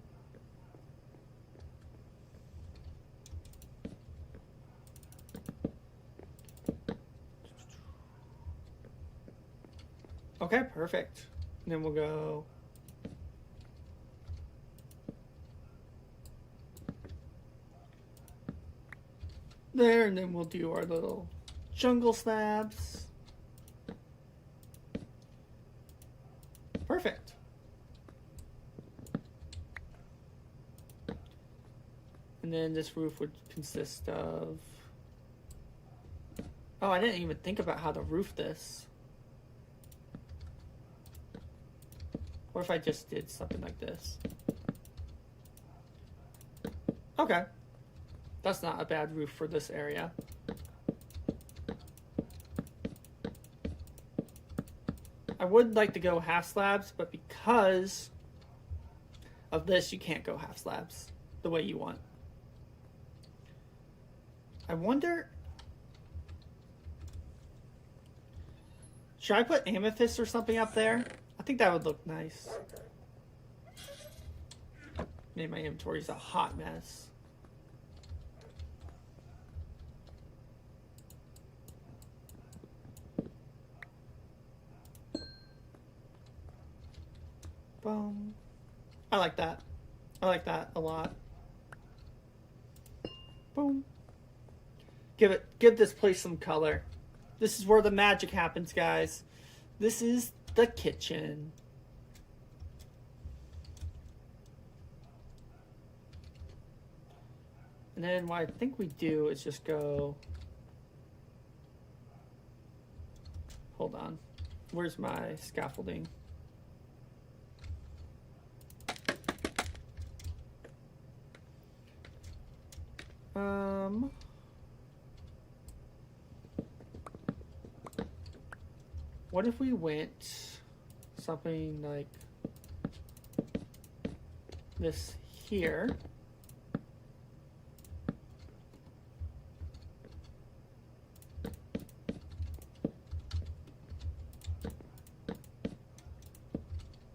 Okay, perfect. And then we'll go... there, and then we'll do our little jungle slabs. Perfect. And then this roof would consist of... oh, I didn't even think about how to roof this. What if I just did something like this? Okay. That's not a bad roof for this area. I would like to go half slabs, but because of this, you can't go half slabs the way you want. I wonder... should I put amethyst or something up there? I think that would look nice. Maybe my inventory is a hot mess. Boom. I like that. I like that a lot. Boom. Give this place some color. This is where the magic happens, guys. This is the kitchen. And then what I think we do is just go... hold on. Where's my scaffolding? What if we went something like this here?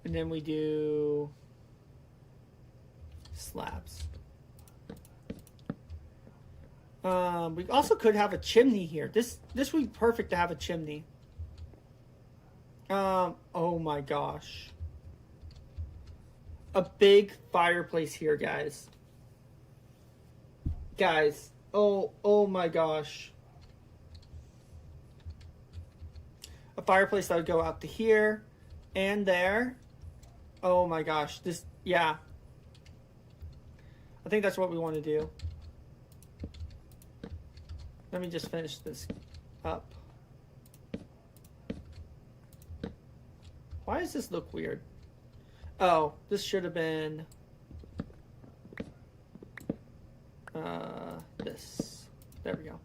And then we do slabs. We also could have a chimney here. This would be perfect to have a chimney. Oh my gosh. A big fireplace here, guys. Guys, oh my gosh. A fireplace that would go out to here and there. Oh my gosh, yeah. I think that's what we want to do. Let me just finish this up. Why does this look weird? Oh, this should have been this. There we go.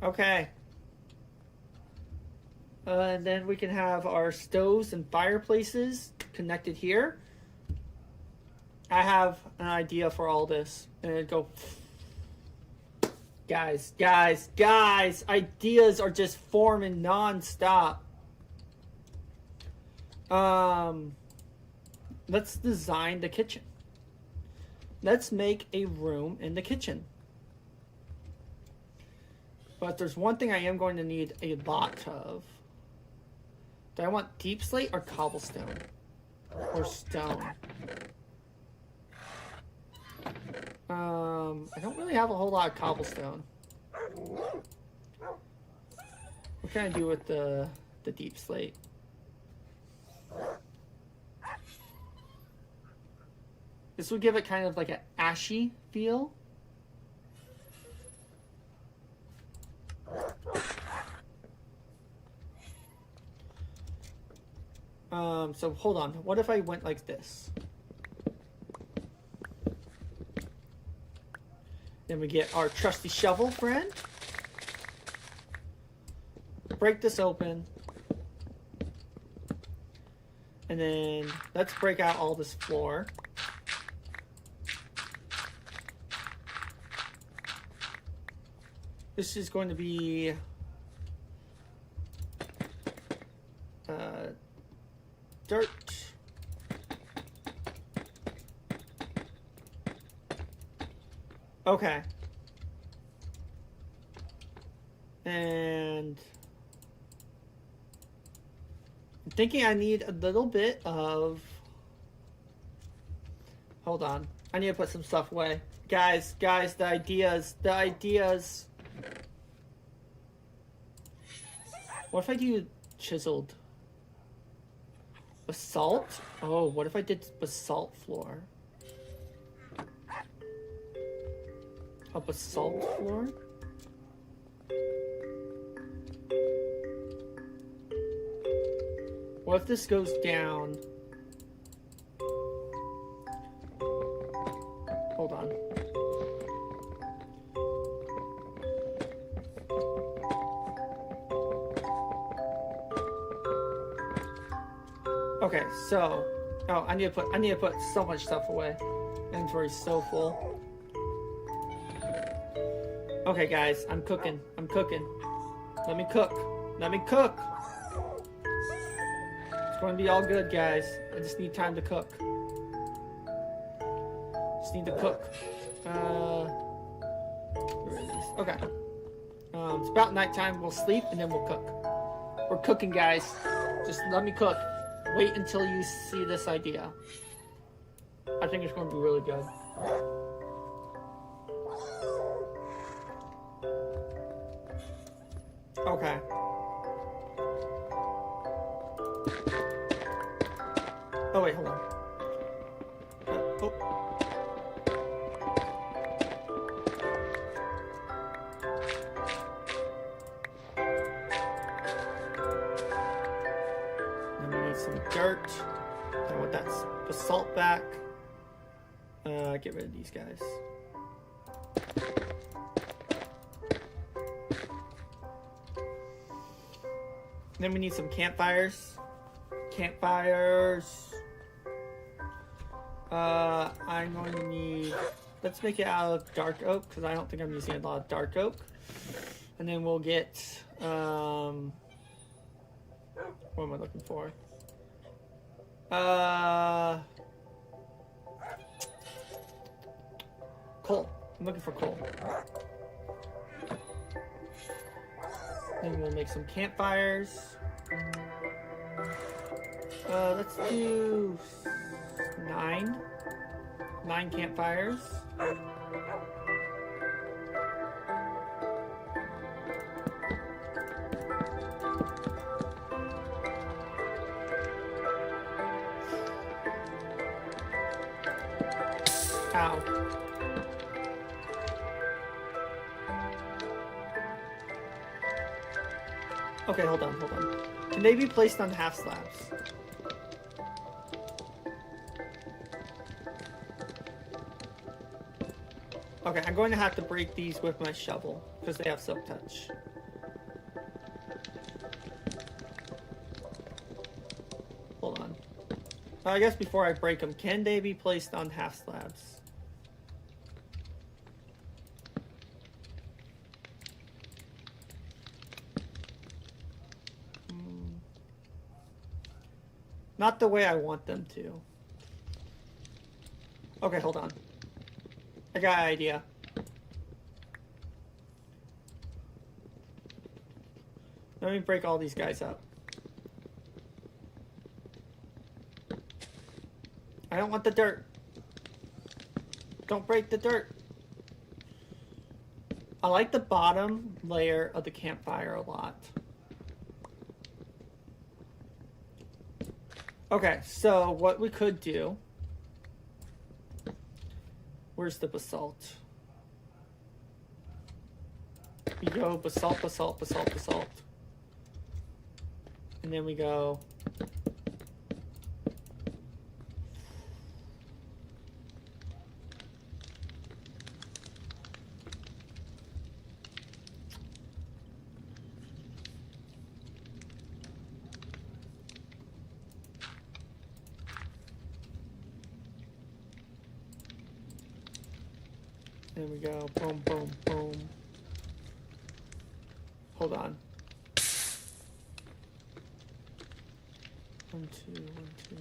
Okay. And then we can have our stoves and fireplaces connected here. I have an idea for all this. And it'd go... Guys, ideas are just forming non-stop. Let's design the kitchen. Let's make a room in the kitchen. But there's one thing I am going to need a lot of. Do I want deep slate or cobblestone? Or stone? I don't really have a whole lot of cobblestone. What can I do with the deep slate? This would give it kind of like an ashy feel. So hold on. What if I went like this? Then we get our trusty shovel friend. Break this open. And then let's break out all this floor. This is going to be dirt. Okay. And I'm thinking I need a little bit of... Hold on. I need to put some stuff away. Guys, the ideas. What if I do chiseled? Basalt? Oh, what if I did basalt floor? A basalt floor? What if this goes down? Hold on. Okay, so I need to put so much stuff away. Inventory's so full. Okay, guys, I'm cooking. Let me cook. It's going to be all good, guys. I just need time to cook. Where are these? Okay. It's about nighttime. We'll sleep and then we'll cook. We're cooking, guys. Just let me cook. Wait until you see this idea. I think it's going to be really good. Okay. Oh, wait, hold on. Oh. Then we need some dirt. I want that basalt back. Get rid of these guys. Then we need some campfires. I'm going to need... Let's make it out of dark oak, because I don't think I'm using a lot of dark oak. And then we'll get... what am I looking for? Coal. I'm looking for coal. Then we'll make some campfires. Let's do 9 campfires. Ow. Okay, hold on. Can they be placed on half slabs? Okay, I'm going to have to break these with my shovel, because they have silk touch. Hold on. I guess before I break them, can they be placed on half slabs? Not the way I want them to. Okay, hold on. I got an idea. Let me break all these guys up. I don't want the dirt. Don't break the dirt. I like the bottom layer of the campfire a lot. Okay, so what we could do... Where's the basalt? We go basalt. And then we go There we go. Boom, boom, boom. Hold on. 1, 2, 1, 2.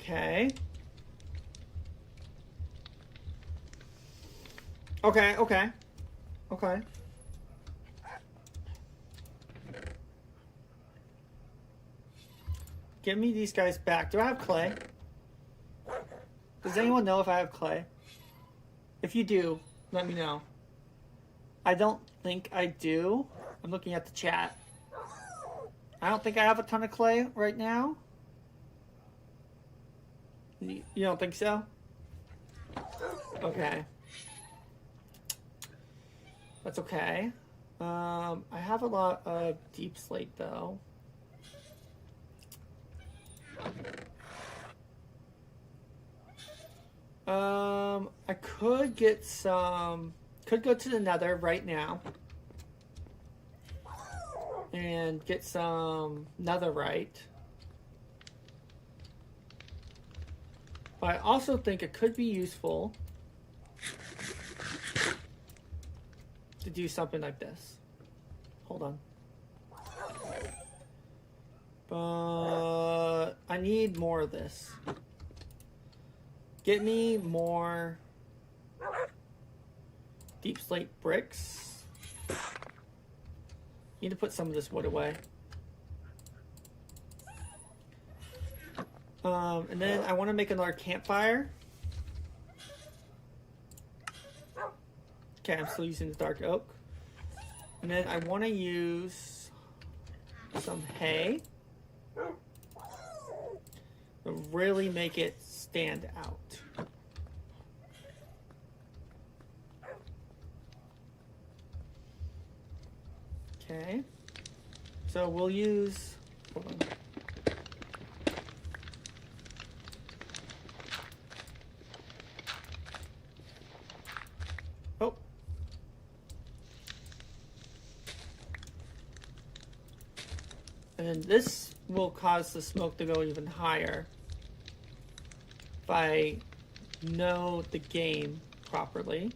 Okay. Okay, okay. Okay. Give me these guys back. Do I have clay? Does anyone know if I have clay? If you do, let me know. I don't think I do. I'm looking at the chat. I don't think I have a ton of clay right now. You don't think so? Okay. That's okay. I have a lot of deep slate though. I could get some, could go to the nether right now and get some netherite. But I also think it could be useful to do something like this. Hold on. But I need more of this. Get me more deep slate bricks. Need to put some of this wood away. And then I want to make another campfire. Okay, I'm still using the dark oak. And then I want to use some hay to really make it stand out. Okay, so we'll use, hold on. Oh. And this will cause the smoke to go even higher if I know the game properly.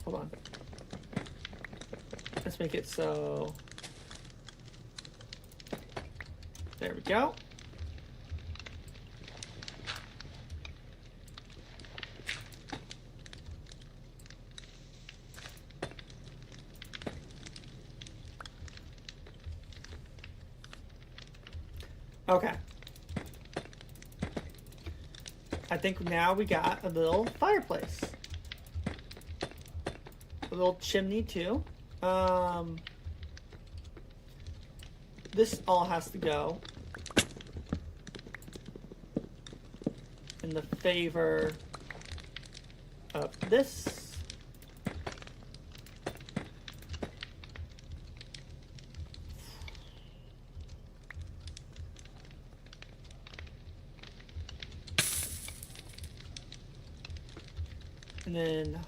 Hold on. Let's make it so. There we go. Okay. I think now we got a little fireplace. A little chimney too. This all has to go in the favor of this. And then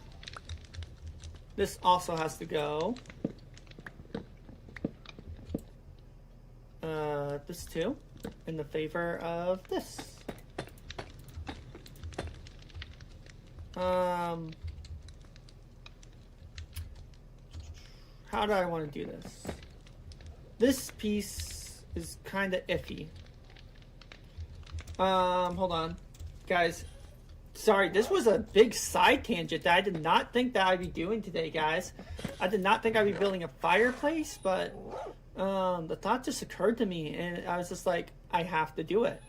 this also has to go. This too, in the favor of this. How do I want to do this? This piece is kind of iffy. Hold on. Guys, sorry, this was a big side tangent that I did not think that I'd be doing today, guys. I did not think I'd be building a fireplace, but the thought just occurred to me, and I was just like, I have to do it.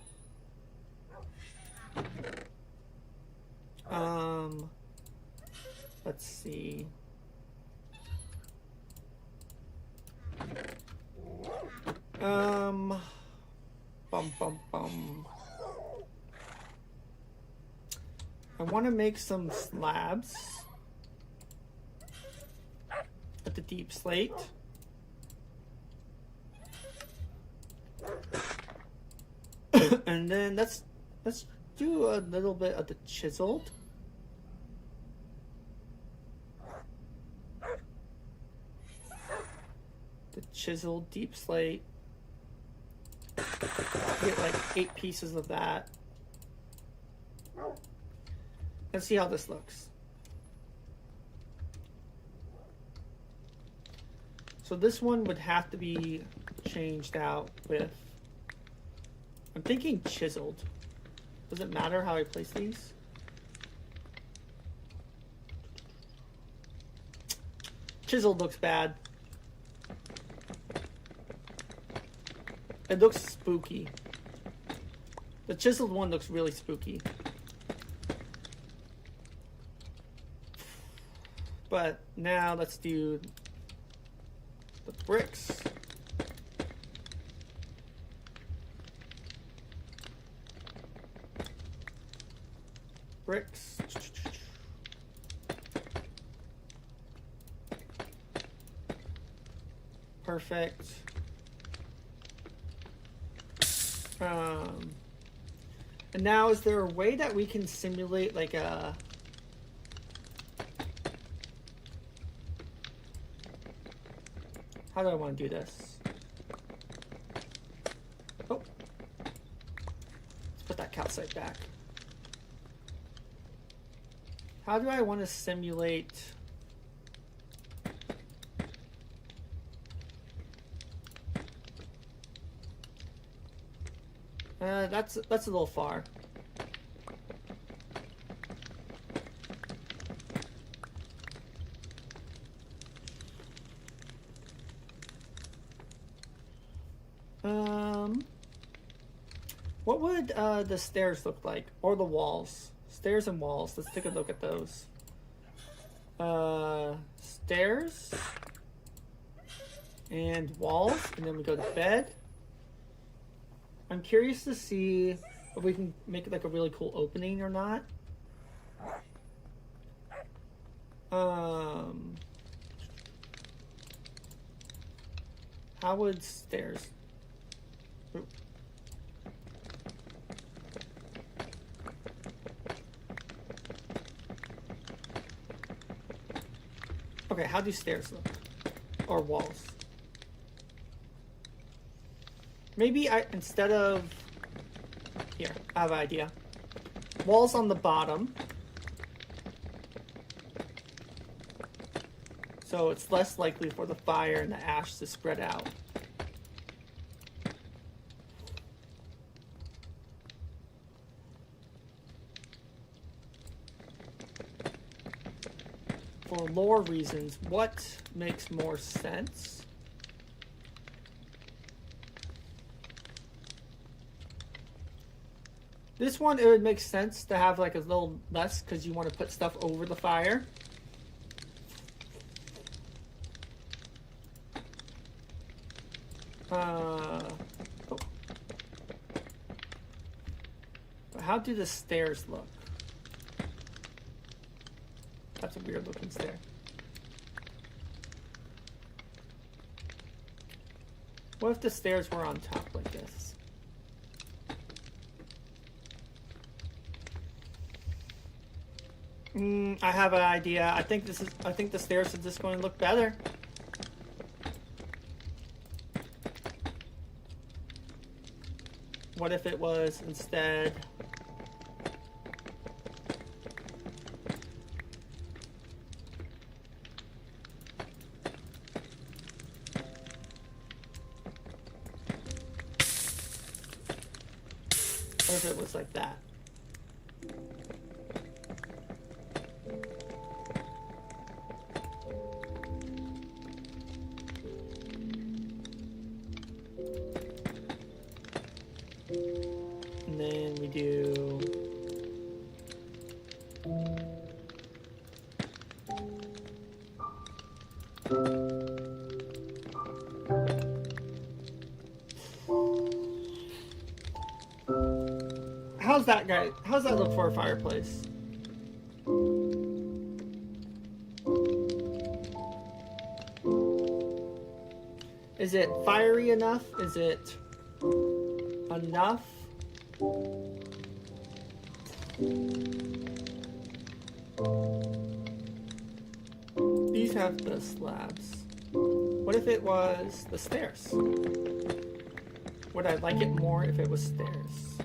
Let's see. Bum, bum, bum. I want to make some slabs at the deep slate. And then let's do a little bit of the chiseled. The chiseled deep slate. Get like 8 pieces of that. Let's see how this looks. So this one would have to be changed out with, I'm thinking chiseled. Does it matter how I place these? Chiseled looks bad. It looks spooky. The chiseled one looks really spooky. But now let's do the bricks. Bricks. Perfect. And now, is there a way that we can simulate like a... How do I want to do this? Oh. Let's put that calcite back. How do I want to simulate... that's a little far. What would the stairs look like, or the walls? Stairs and walls. Let's take a look at those. Stairs and walls, and then we go to bed. I'm curious to see if we can make it like a really cool opening or not. How would stairs... Ooh. Okay, how do stairs look? Or walls? Maybe instead of... Here, I have an idea. Walls on the bottom. So it's less likely for the fire and the ash to spread out. For lore reasons, what makes more sense? This one, it would make sense to have like a little less because you want to put stuff over the fire. Oh. But how do the stairs look? That's a weird looking stair. What if the stairs were on top like this? I have an idea. I think the stairs are just going to look better. What if it was instead... What if it was like that? And then we do... How's that, guy? How's that look for a fireplace? Is it fiery enough? Is it enough? These have the slabs. What if it was the stairs? Would I like it more if it was stairs?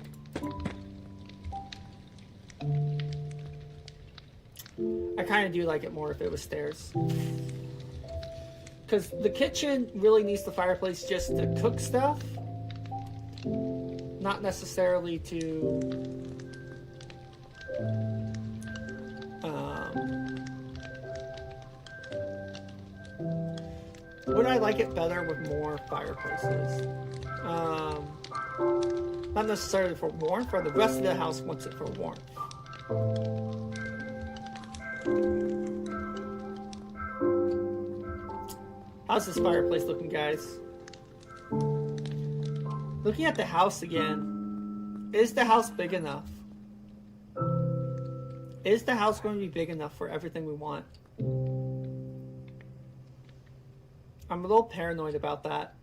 I kind of do like it more if it was stairs. Because the kitchen really needs the fireplace just to cook stuff. Not necessarily to... would I like it better with more fireplaces? Not necessarily for warmth, but the rest of the house wants it for warmth. How's this fireplace looking, guys? Looking at the house again, is the house big enough? Is the house going to be big enough for everything we want? I'm a little paranoid about that.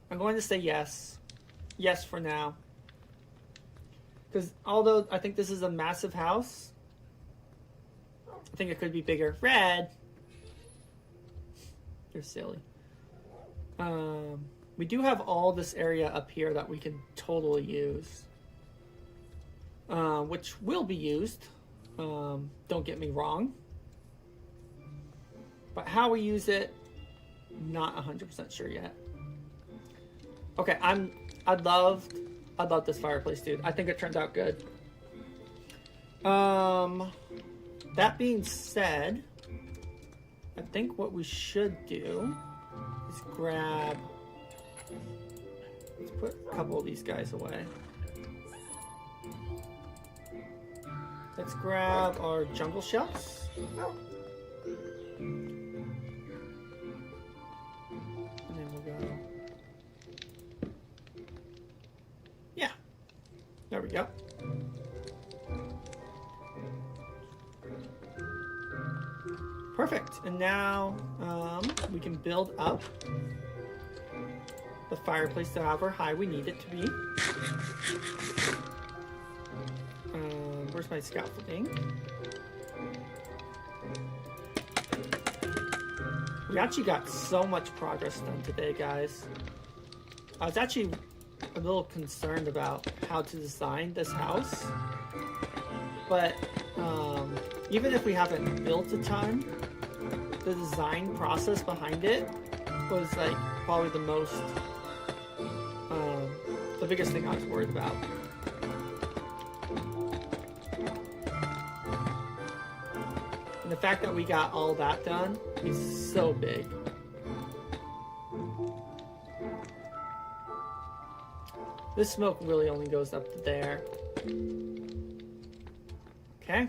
I'm going to say yes. Yes for now. Because although I think this is a massive house, I think it could be bigger. Red! You're silly. We do have all this area up here that we can totally use. Which will be used. Don't get me wrong. But how we use it, not 100% sure yet. Okay, I love this fireplace, dude. I think it turned out good. That being said, I think what we should do is grab... let's put a couple of these guys away. Let's grab our jungle shells. And then we'll go... yeah. There we go. Perfect. And now we can build up the fireplace to however high we need it to be. Where's my scaffolding? We actually got so much progress done today, guys. I was actually a little concerned about how to design this house. But even if we haven't built a ton, the design process behind it was like probably the most, the biggest thing I was worried about. And the fact that we got all that done is so big. This smoke really only goes up to there. Okay.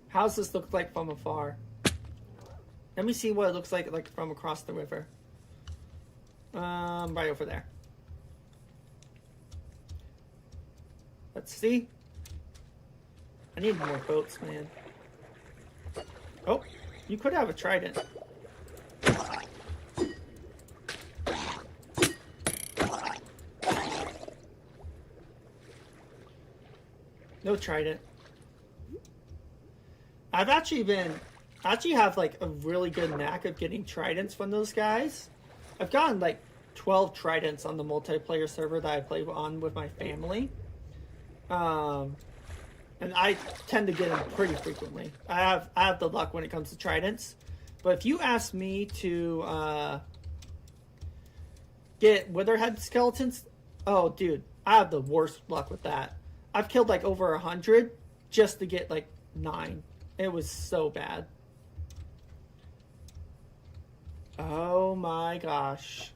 How's this look like from afar? Let me see what it looks like from across the river. Right over there. Let's see. I need more boats, man. Oh, you could have a trident. No trident. I actually have like a really good knack of getting tridents from those guys. I've gotten like 12 tridents on the multiplayer server that I play on with my family. And I tend to get them pretty frequently. I have the luck when it comes to tridents. But if you ask me to get witherhead skeletons, oh dude, I have the worst luck with that. I've killed like over 100 just to get like 9. It was so bad. Oh my gosh.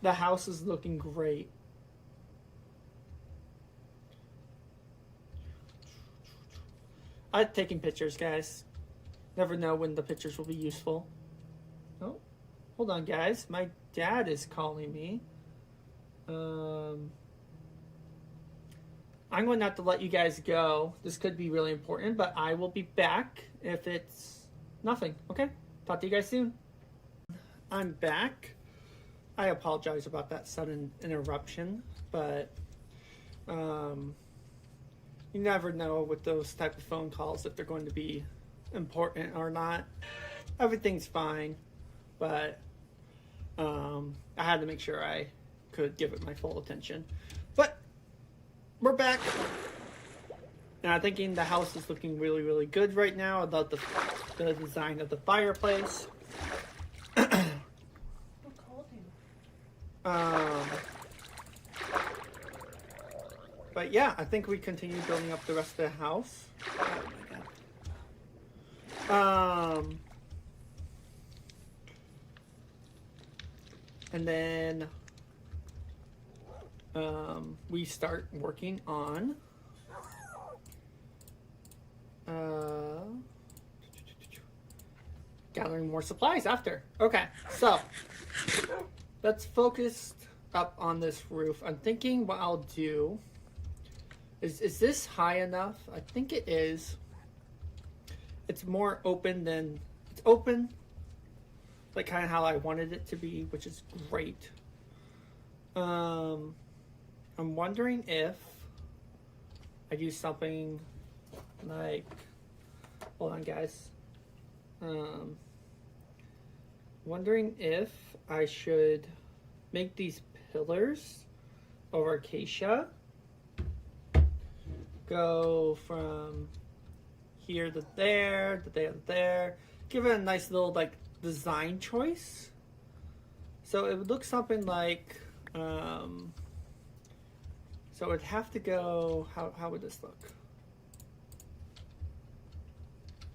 The house is looking great. I'm taking pictures, guys. Never know when the pictures will be useful. Oh, hold on, guys. My dad is calling me. I'm going to have to let you guys go. This could be really important, but I will be back if it's nothing. Okay? Talk to you guys soon. I'm back. I apologize about that sudden interruption, but you never know with those type of phone calls if they're going to be important or not. Everything's fine, but I had to make sure I could give it my full attention. But we're back. And I'm thinking the house is looking really, really good right now. I love the design of the fireplace. But yeah, I think we continue building up the rest of the house. Oh my god. And then we start working on gathering more supplies after. Okay, so let's focus up on this roof. I'm thinking what I'll do is this high enough? I think it is. It's more open than it's open, like kind of how I wanted it to be, which is great. I'm wondering if I do something like, hold on guys. Wondering if I should make these pillars over acacia go from here to there, to there, to there. Give it a nice little like design choice. So it would look something like, so it would have to go, how would this look?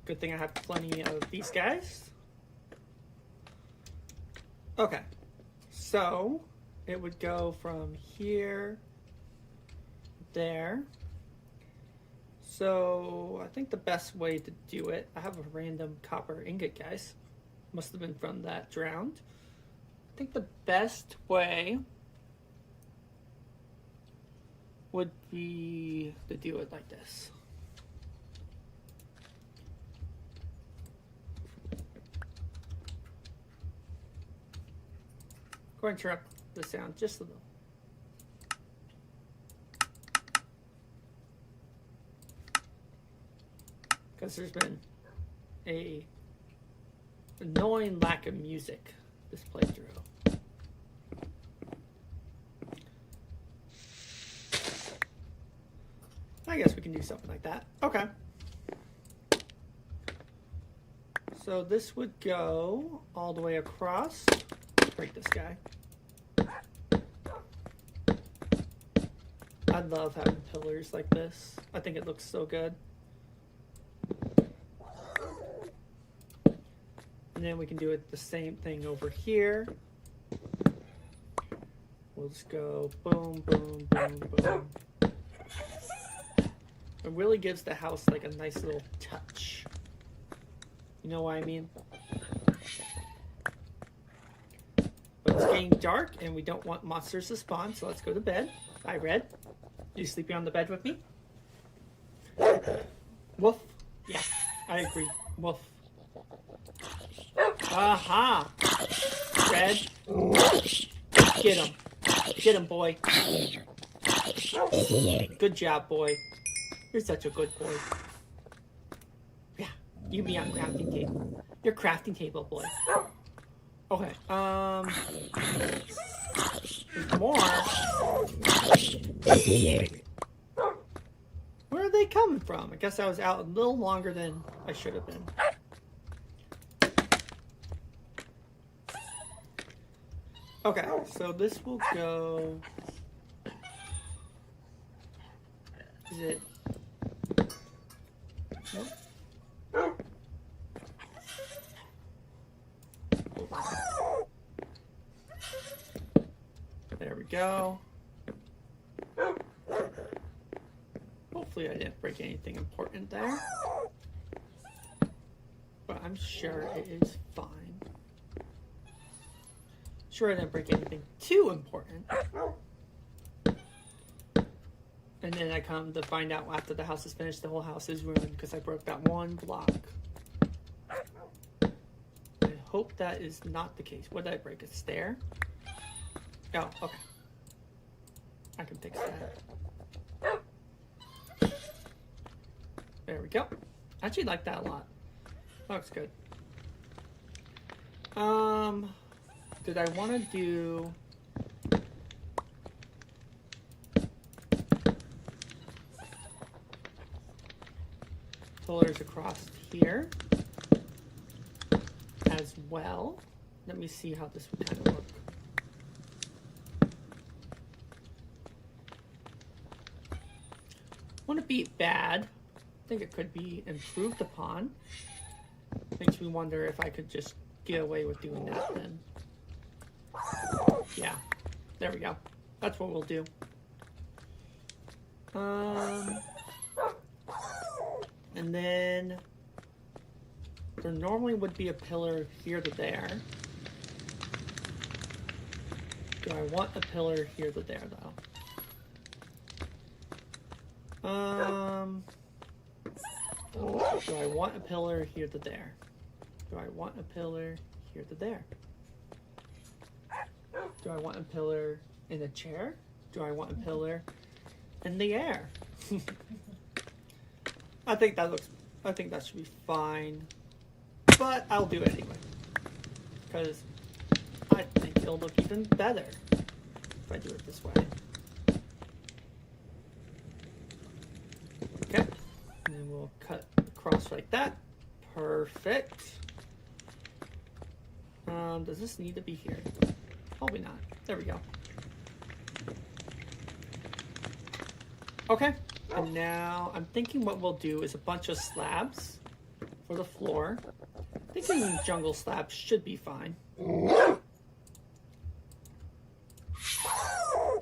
Good thing I have plenty of these guys. Okay, so it would go from here, there. So I think the best way to do it, I have a random copper ingot, guys. Must have been from that drowned. I think the best way would be to do it like this. Going to interrupt the sound just a little. Because there's been a annoying lack of music this playthrough. I guess we can do something like that. Okay. So this would go all the way across. Break this guy. I love having pillars like this. I think it looks so good. And then we can do it the same thing over here. We'll just go boom, boom, boom, boom. It really gives the house like a nice little touch. You know what I mean? But it's getting dark and we don't want monsters to spawn, so let's go to bed. Bye, Red. You sleeping on the bed with me? Woof. Yeah, I agree. Woof. Aha! Red. Get him. Get him, boy. Good job, boy. You're such a good boy. Yeah, you be on crafting table. Your crafting table, boy. Okay, there's more. Where are they coming from? I guess I was out a little longer than I should have been. Okay, so this will go. Is it? Nope. There we go. Hopefully I didn't break anything important there. But I'm sure it is fine. Sure I didn't break anything too important. And then I come to find out after the house is finished, the whole house is ruined because I broke that one block. I hope that is not the case. What did I break? A stair? Oh, okay. I can fix that. There we go. I actually like that a lot. That looks good. Did I want to do... pillars across here as well? Let me see how this would kind of look. Wouldn't be bad. I think it could be improved upon. Makes me wonder if I could just get away with doing that then. Yeah, there we go. That's what we'll do. And then there normally would be a pillar here to there. Do I want a pillar here to there though? Do I want a pillar here to there? Do I want a pillar here to there? Do I want a pillar in a chair? Do I want a pillar in the air? I think that should be fine. But I'll do it anyway. Because I think it'll look even better if I do it this way. Okay. And then we'll cut across like that. Perfect. Does this need to be here? Probably not. There we go. Okay. And now I'm thinking what we'll do is a bunch of slabs for the floor. I think jungle slabs should be fine.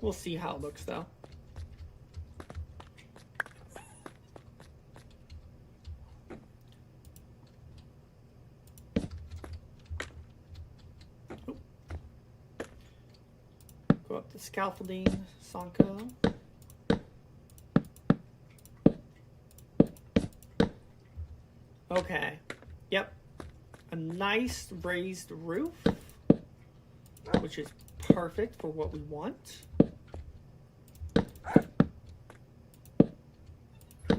We'll see how it looks though. Go up to scaffolding, Sonko. Okay, yep, a nice raised roof, which is perfect for what we want.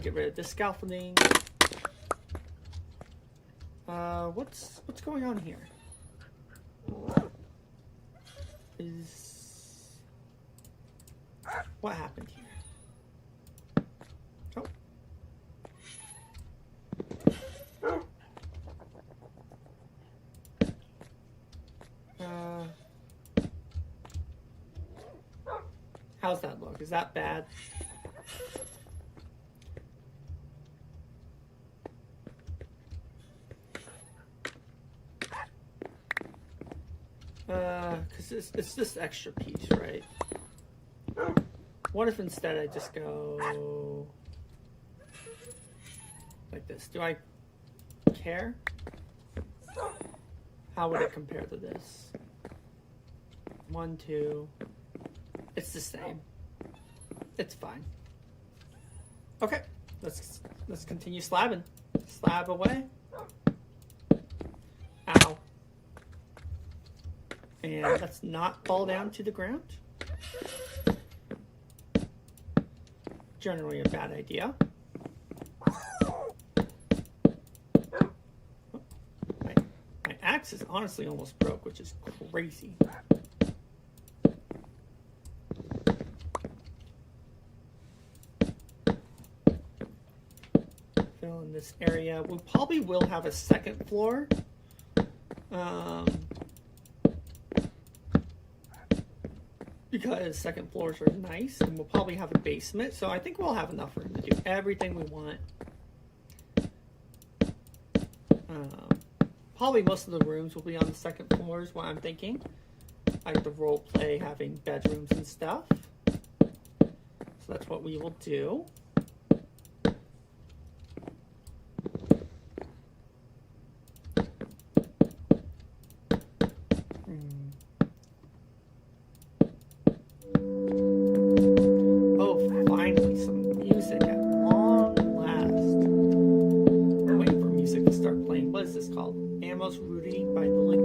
Get rid of this scaffolding. What's going on here? What happened here? Oh. How's that look? Is that bad? Because it's this extra piece, right? What if instead I just go like this? Do I care? How would it compare to this? 1, 2. It's the same. It's fine. Okay, let's continue slabbing. Slab away. Ow. And let's not fall down to the ground. Generally a bad idea. My axe is honestly almost broke, which is crazy. Fill in this area. We probably will have a second floor. Because second floors are nice, and we'll probably have a basement, so I think we'll have enough room to do everything we want. Probably most of the rooms will be on the second floor is what I'm thinking. Like the role play, having bedrooms and stuff. So that's what we will do. Rudy by Lily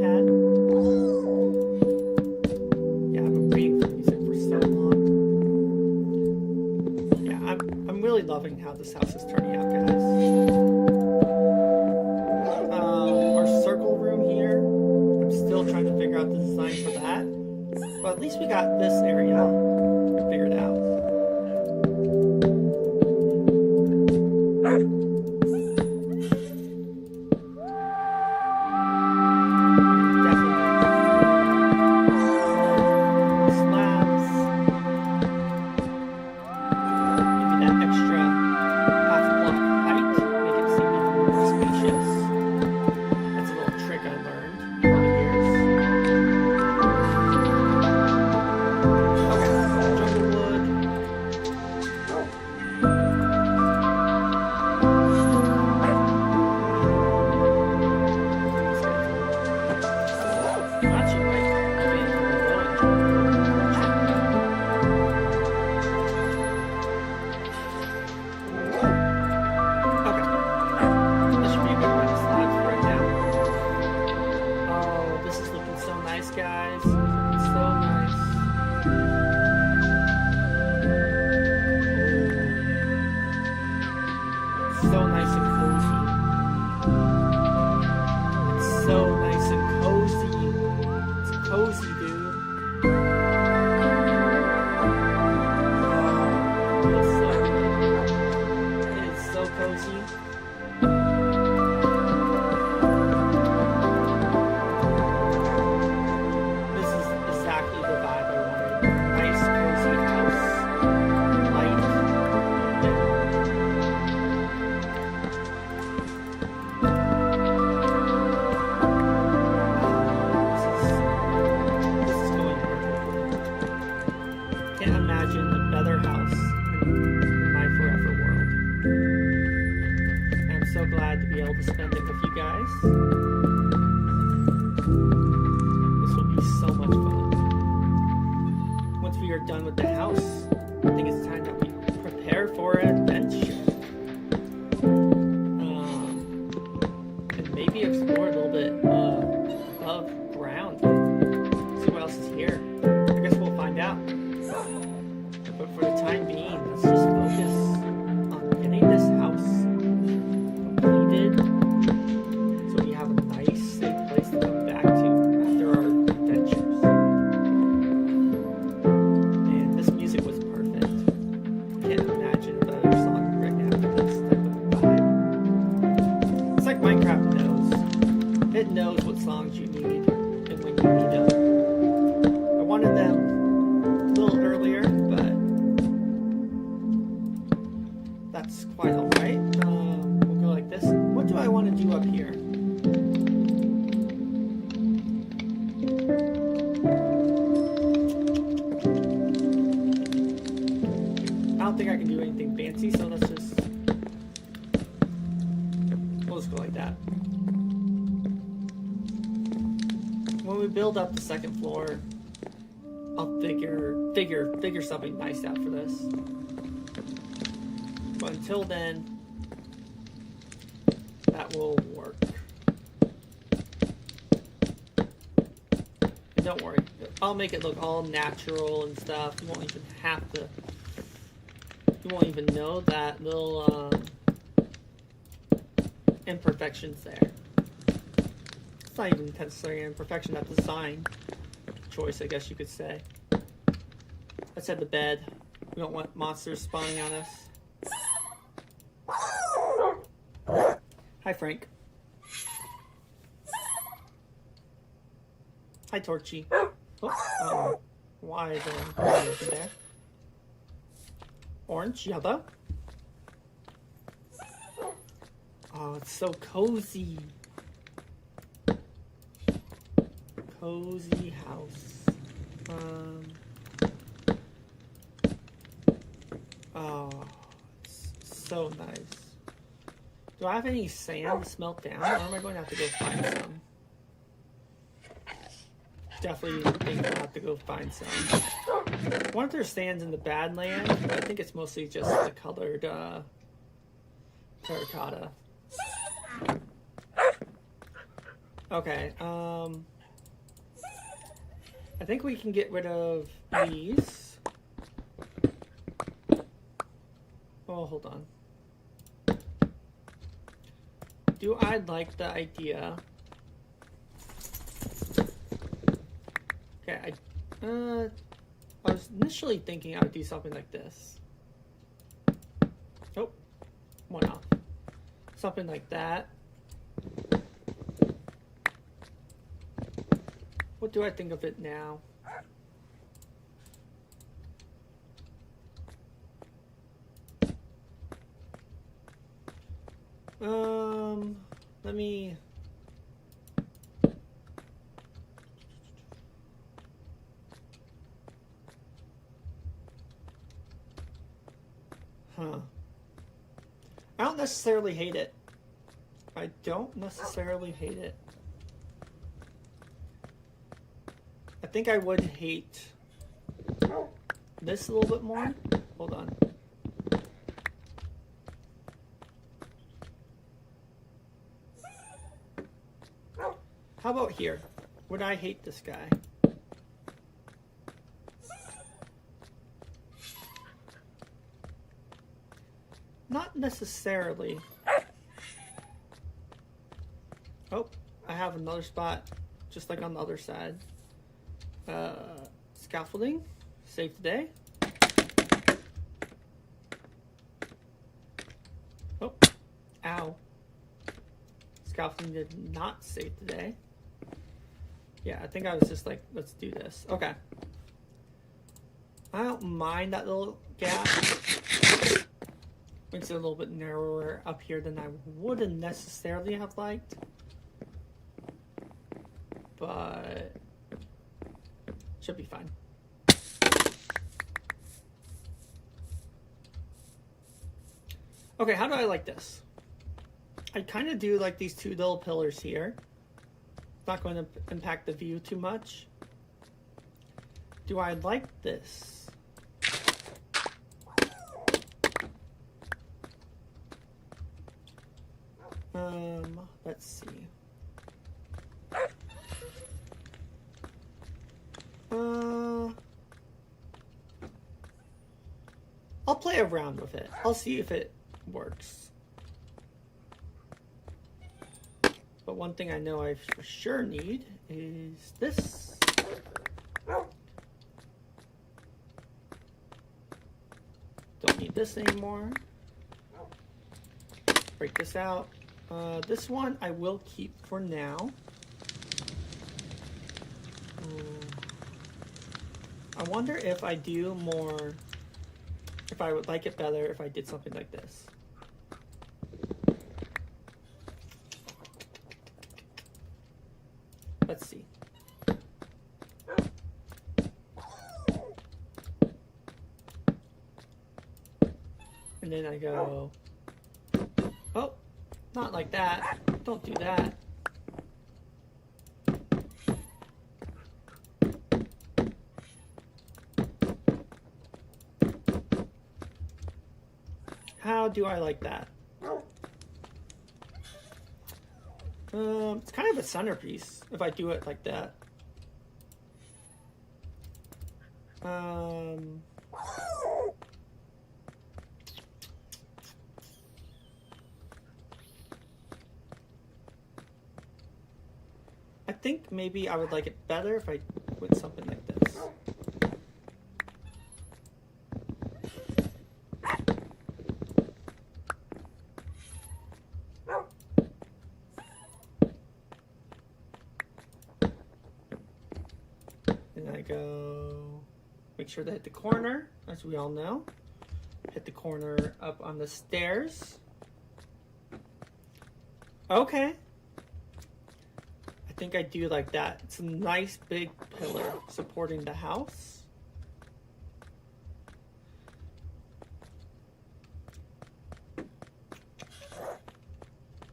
loving how this house is turning out, guys. Our circle room here, I'm still trying to figure out the design for that. But at least we got this area figured out. Build up the second floor, I'll figure something nice out for this. But until then, that will work. And don't worry, I'll make it look all natural and stuff. You won't even have to. You won't even know that little imperfections there. It's not even necessarily an imperfection, that design choice, I guess you could say. Let's head to bed. We don't want monsters spawning on us. Hi, Frank. Hi, Torchy. Oh, why is there there? Orange, yellow. Oh, it's so cozy. Cozy house. Oh, it's so nice. Do I have any sand to smelt down, or am I going to have to go find some? Definitely think I'll have to go find some. I wonder if there's sands in the Badlands, but I think it's mostly just the colored terracotta. Okay, I think we can get rid of these. Oh, Oh, hold on. Do I like the idea? Okay, I was initially thinking I would do something like this. Oh, one off. Something like that. What do I think of it now? Let me... Huh. I don't necessarily hate it. I don't necessarily hate it. I think I would hate this a little bit more. Hold on. How about here? Would I hate this guy? Not necessarily. Oh, I have another spot, just like on the other side. Scaffolding, save today. Oh, ow. Scaffolding did not save today. Yeah, I think I was just like, let's do this. Okay. I don't mind that little gap. Makes it a little bit narrower up here than I wouldn't necessarily have liked. But should be fine. Okay, how do I like this? I kind of do like these two little pillars here. Not going to impact the view too much. Do I like this? Let's see. I'll play around with it. I'll see if it works. But one thing I know I for sure need is this. Don't need this anymore. Break this out. This one I will keep for now. I wonder if I do more, if I would like it better if I did something like this. Let's see. And then I go, oh, not like that. Don't do that. How do I like that? It's kind of a centerpiece if I do it like that. I think maybe I would like it better if I went something like this. And I go, make sure to hit the corner, as we all know. Hit the corner up on the stairs. Okay. I think I do like that. It's a nice big pillar supporting the house.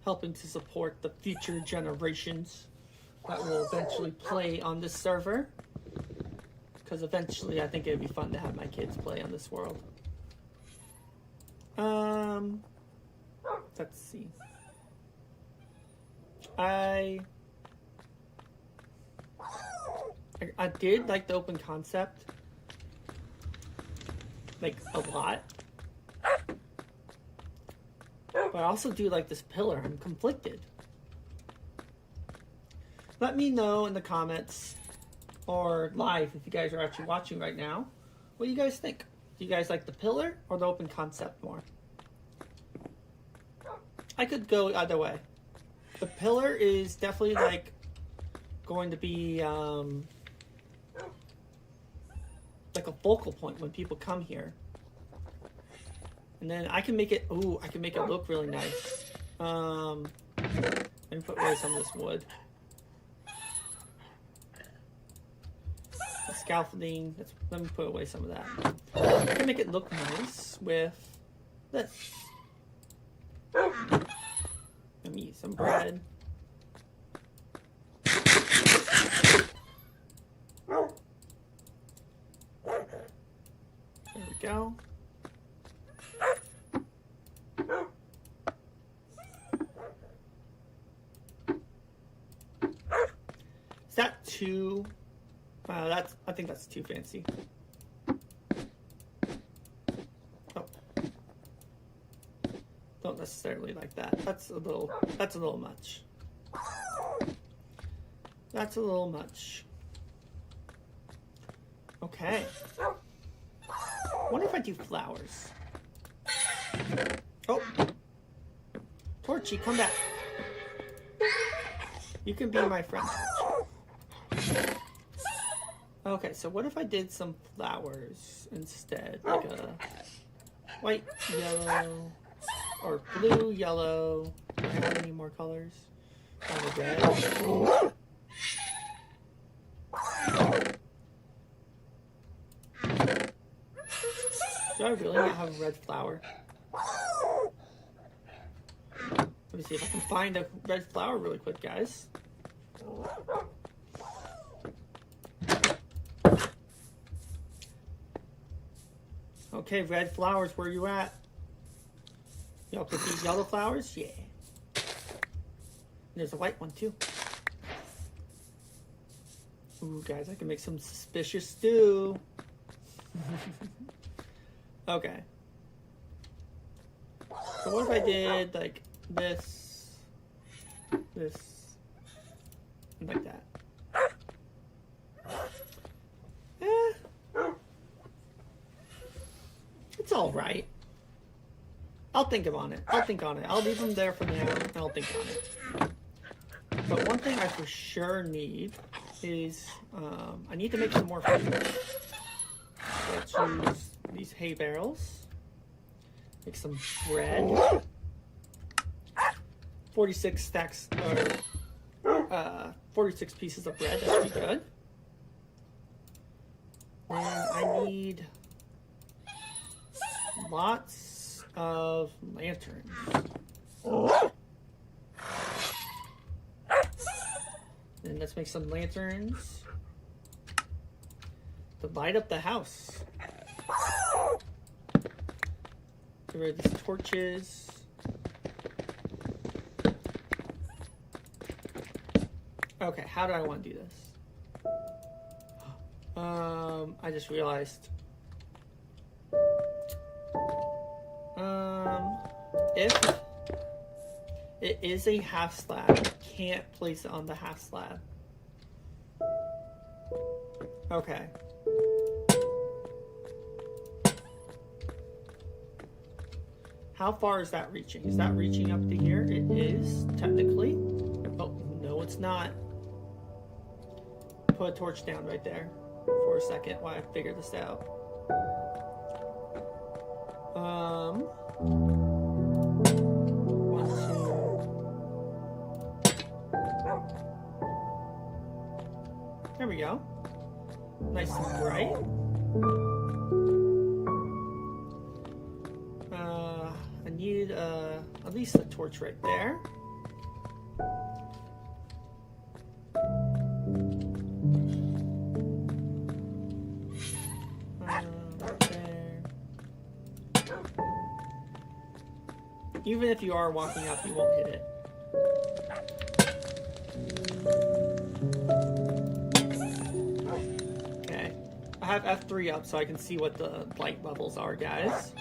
Helping to support the future generations that will eventually play on this server. Because eventually I think it'd be fun to have my kids play on this world. Let's see. I did like the open concept, like, a lot. But I also do like this pillar. I'm conflicted. Let me know in the comments or live if you guys are actually watching right now. What do you guys think? Do you guys like the pillar or the open concept more? I could go either way. The pillar is definitely like going to be like a focal point when people come here. And then I can make it, ooh, I can make it look really nice. Let me put away some of this wood. The scaffolding, let me put away some of that. I can make it look nice with this. Let me eat some bread. There we go. Is that too? I think that's too fancy. Oh, don't necessarily like that. That's a little much. That's a little much. Okay. I wonder if I do flowers. Oh, Torchy, come back. You can be my friend. Okay, so what if I did some flowers instead? Like a white, yellow, or blue, yellow. Do I have any more colors? Or red? Do I really not have a red flower? Let me see if I can find a red flower really quick, guys. Okay, red flowers, where you at? Y'all put these yellow flowers? Yeah. There's a white one too. Ooh, guys, I can make some suspicious stew. Okay. So what if I did like this, and like that? It's all right. I'll think on it. I'll leave them there for now, and I'll think on it. But one thing I for sure need is I need to make some more food. So I'll choose these hay barrels. Make some bread. 46 stacks, or 46 pieces of bread. That's pretty good. And I need lots of lanterns. And let's make some lanterns to light up the house. Get rid of these torches. Okay, how do I want to do this? I just realized. If it is a half slab, I can't place it on the half slab. Okay. How far is that reaching? Is that reaching up to here? It is, technically. Oh, no, it's not. Put a torch down right there for a second while I figure this out. One, two. There we go. Nice and bright. I need at least a torch right there. Right there. Even if you are walking up, you won't hit it. Okay. I have F3 up so I can see what the light levels are, guys.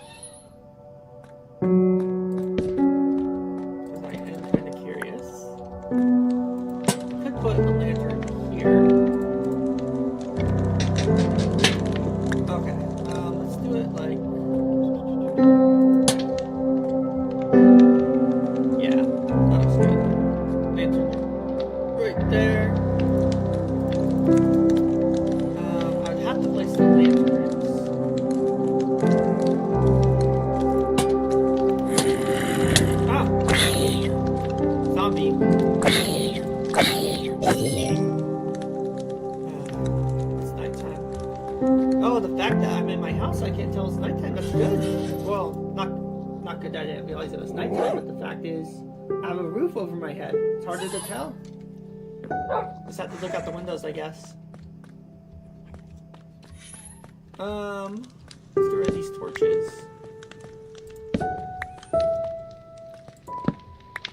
to place the lanterns. Ah! Zombie. It's nighttime. Oh, the fact that I'm in my house, I can't tell it's nighttime. That's good. Well, not good that I didn't realize it was nighttime, but the fact is, I have a roof over my head. It's harder to tell. Just have to look out the windows, I guess. Let's get rid of these torches.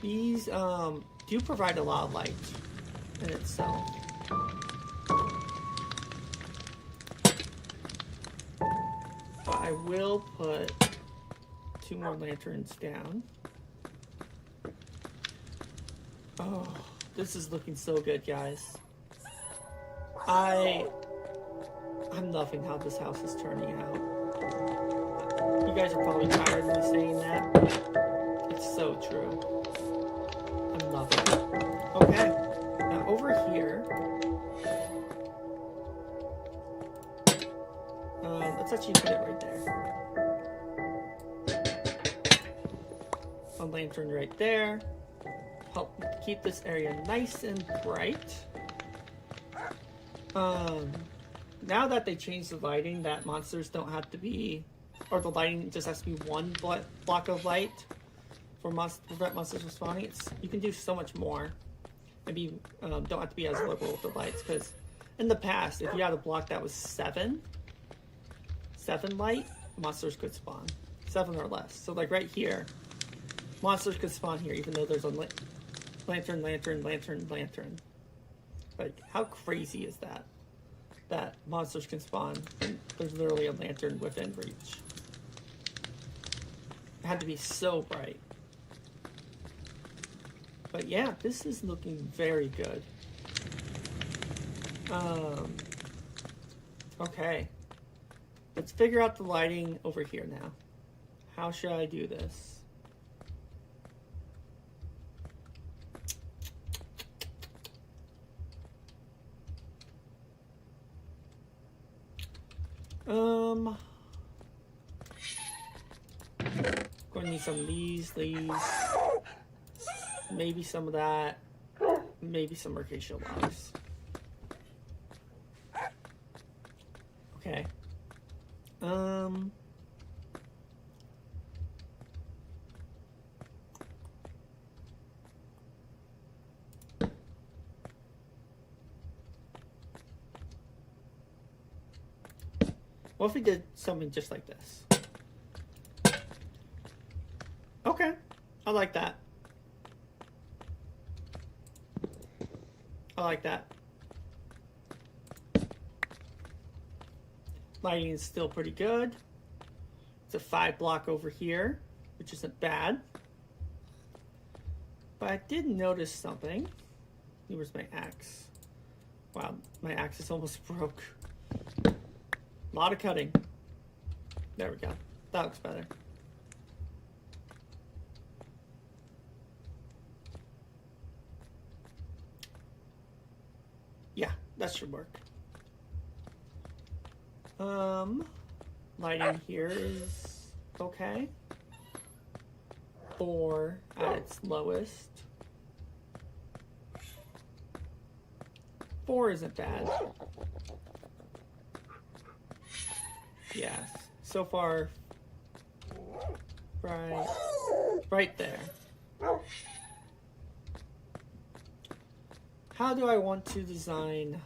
These, do provide a lot of light in itself. But I will put 2 more lanterns down. Oh, this is looking so good, guys. I'm loving how this house is turning out. You guys are probably tired of me saying that. It's so true. I'm loving it. Okay, now over here, let's actually put it right there. A lantern right there. Help keep this area nice and bright. Now that they changed the lighting, that monsters don't have to be, or the lighting just has to be one block of light for prevent monsters from spawning. You can do so much more. Maybe don't have to be as liberal with the lights, because in the past, if you had a block that was 7 light, monsters could spawn 7 or less. So like right here, monsters could spawn here, even though there's a lantern. Like, how crazy is that? That monsters can spawn and there's literally a lantern within reach. It had to be so bright. But yeah, this is looking very good. Okay. Let's figure out the lighting over here now. How should I do this? Going to need some of these, maybe some of that, maybe some acacia logs. Okay. What if we did something just like this? Okay, I like that. I like that. Lighting is still pretty good. It's a 5 block over here, which isn't bad. But I did notice something. Where's my axe? Wow, my axe is almost broke. A lot of cutting. There we go. That looks better. Yeah, that should work. Lighting here is okay. 4 at its lowest. 4 isn't bad. Yeah, so far, right there. How do I want to design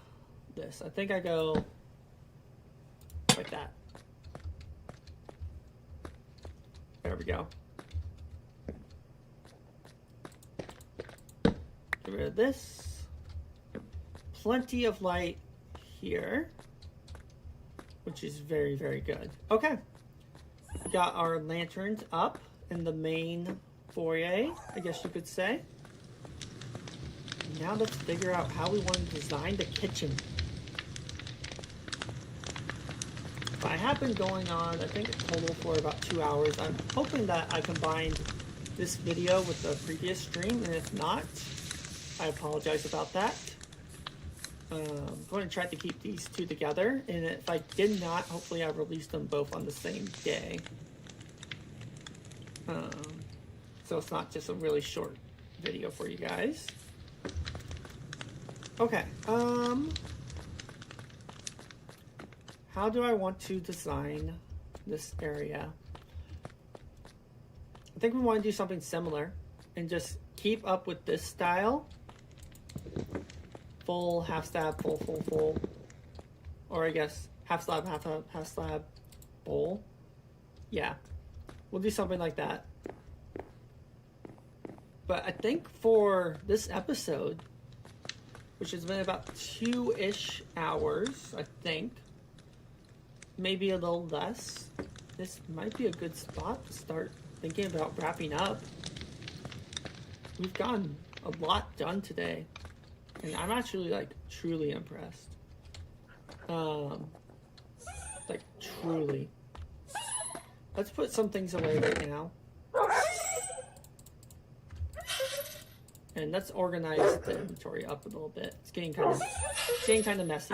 this? I think I go like that. There we go. Get rid of this. Plenty of light here, which is very, very good. Okay. We got our lanterns up in the main foyer, I guess you could say. Now let's figure out how we want to design the kitchen. I have been going on, I think, a total for about 2 hours. I'm hoping that I combined this video with the previous stream, and if not, I apologize about that. I'm going to try to keep these two together, and if I did not, hopefully I released them both on the same day. So it's not just a really short video for you guys. Okay, how do I want to design this area? I think we want to do something similar and just keep up with this style. Full, half slab, full, full, full. Or I guess half slab, half slab, full. Yeah, we'll do something like that. But I think for this episode, which has been about 2-ish hours, I think, maybe a little less, this might be a good spot to start thinking about wrapping up. We've gotten a lot done today, and I'm actually like truly impressed. Like truly. Let's put some things away right now. And let's organize the inventory up a little bit. It's getting kind of messy.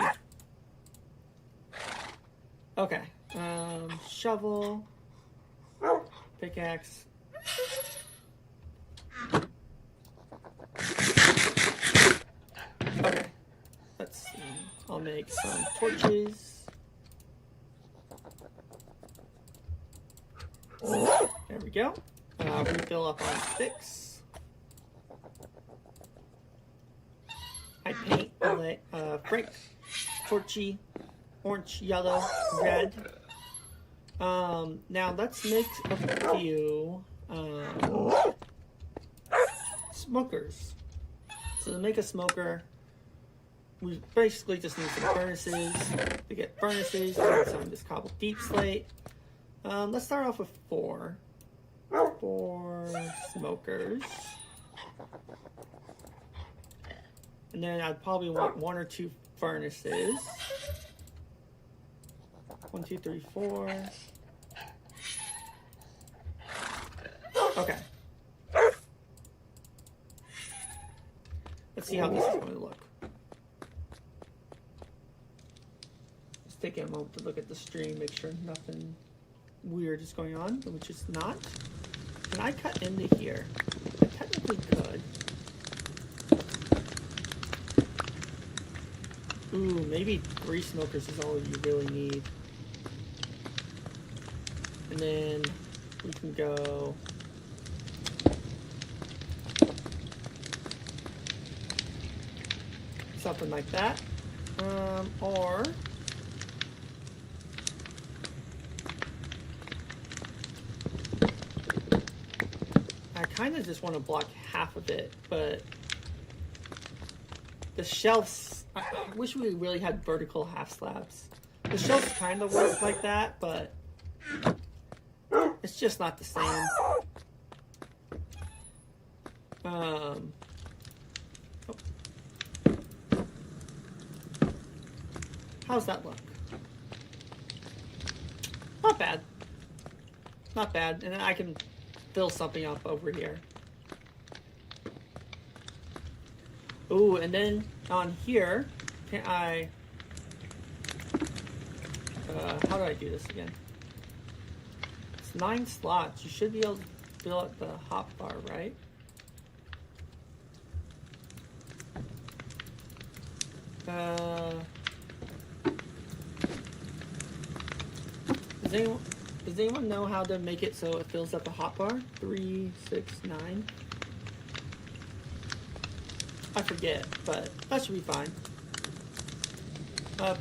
Okay. Shovel. Pickaxe. Okay. Let's see. I'll make some torches. There we go. Refill up on sticks. I paint brick, torchy, orange, yellow, red. Now let's make a few smokers. So to make a smoker, we basically just need some furnaces. To get furnaces, we need some of this cobble deep slate. Let's start off with 4 smokers. And then I'd probably want 1 or 2 furnaces. 1, 2, 3, 4. Okay. Let's see how this is going to look. Just taking a moment to look at the stream, make sure nothing weird is going on, which is not. Can I cut into here? I technically could. Ooh, maybe 3 smokers is all you really need. And then we can go something like that. Or I kind of just want to block half of it, but the shelves, I wish we really had vertical half slabs. The shelves kind of work like that, but it's just not the same. How's that look? Not bad. Not bad. And then I can fill something up over here. Ooh, and then on here, can I... how do I do this again? It's 9 slots. You should be able to fill up the hot bar, right? Does anyone know how to make it so it fills up a hot bar? 3, 6, 9. I forget, but that should be fine.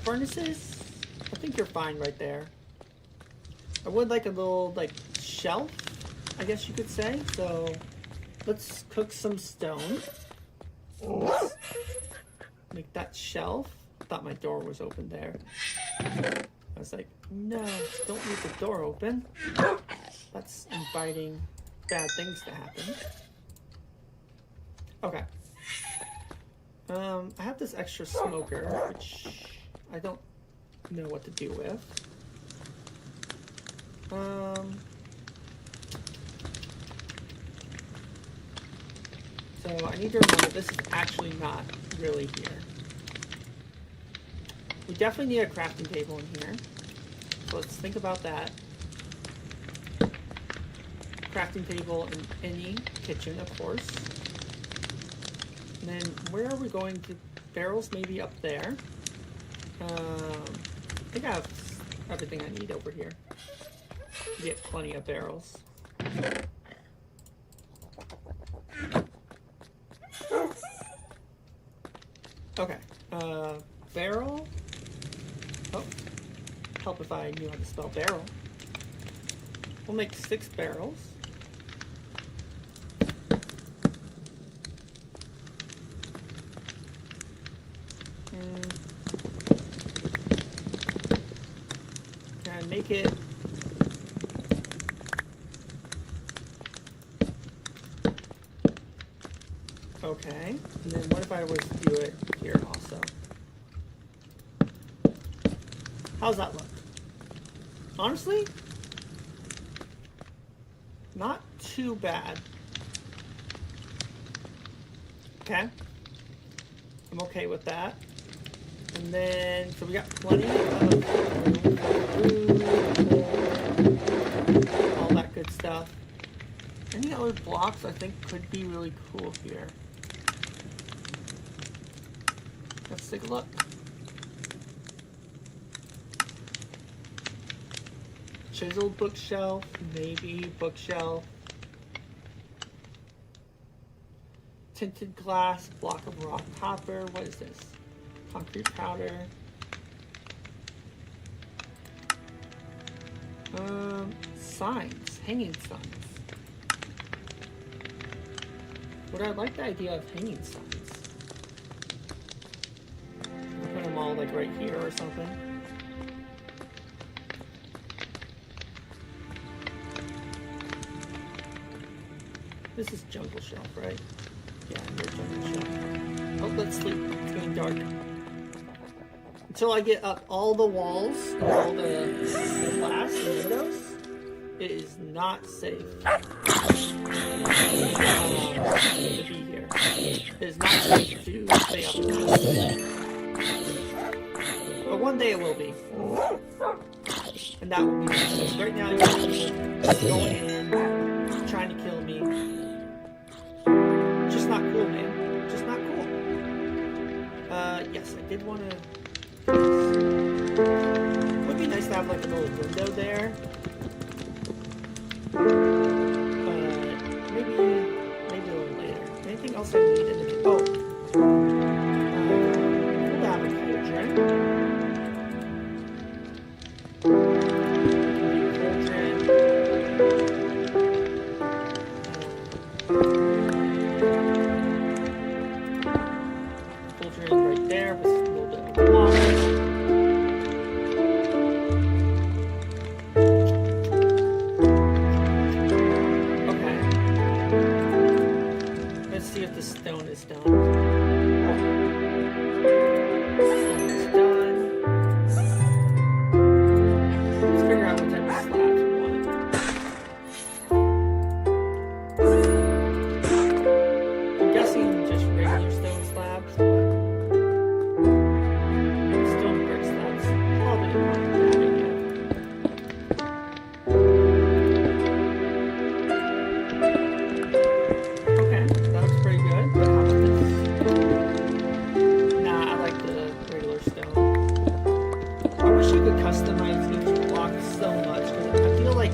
Furnaces, I think you're fine right there. I would like a little, like, shelf, I guess you could say. So let's cook some stone. Let's make that shelf. I thought my door was open there. I was like, no, don't leave the door open. That's inviting bad things to happen. Okay. I have this extra smoker, which I don't know what to do with. So I need to remember this is actually not really here. We definitely need a crafting table in here. So let's think about that. Crafting table in any kitchen, of course. And then where are we going to? Barrels maybe up there. I think I have everything I need over here. Get plenty of barrels. Okay. Barrel. Oh. Help if I knew how to spell barrel. We'll make 6 barrels. And make it okay. And then what if I was to do it here also? How's that look? Honestly, not too bad. Okay. I'm okay with that. And then, so we got plenty of food, all that good stuff. Any other blocks I think could be really cool here? Let's take a look. Chiseled bookshelf, maybe bookshelf. Tinted glass, block of rock copper. What is this? Concrete powder. Signs, hanging signs. Would I like the idea of hanging signs? Put them all like right here or something. This is jungle shelf, right? Yeah, you're jungle shelf. Oh, let's sleep. It's getting dark. Until I get up all the walls and all the glass and windows, it is not safe to be here. It is not safe to stay up here. But one day it will be. And that will be safe. Right now you're going in, trying to kill me. Just not cool, man. Just not cool. Yes, I did want to. Would be nice to have like a little window there. Maybe a little later. Anything else I need in the we'll have a cauldron. Cauldron right there with a little bit of water. See if the stone is done. It's done. Let's figure out what type of slabs we want. I'm guessing just regular stone slabs, but stone brick slabs probably not a bad idea. Customize each block so much because I feel like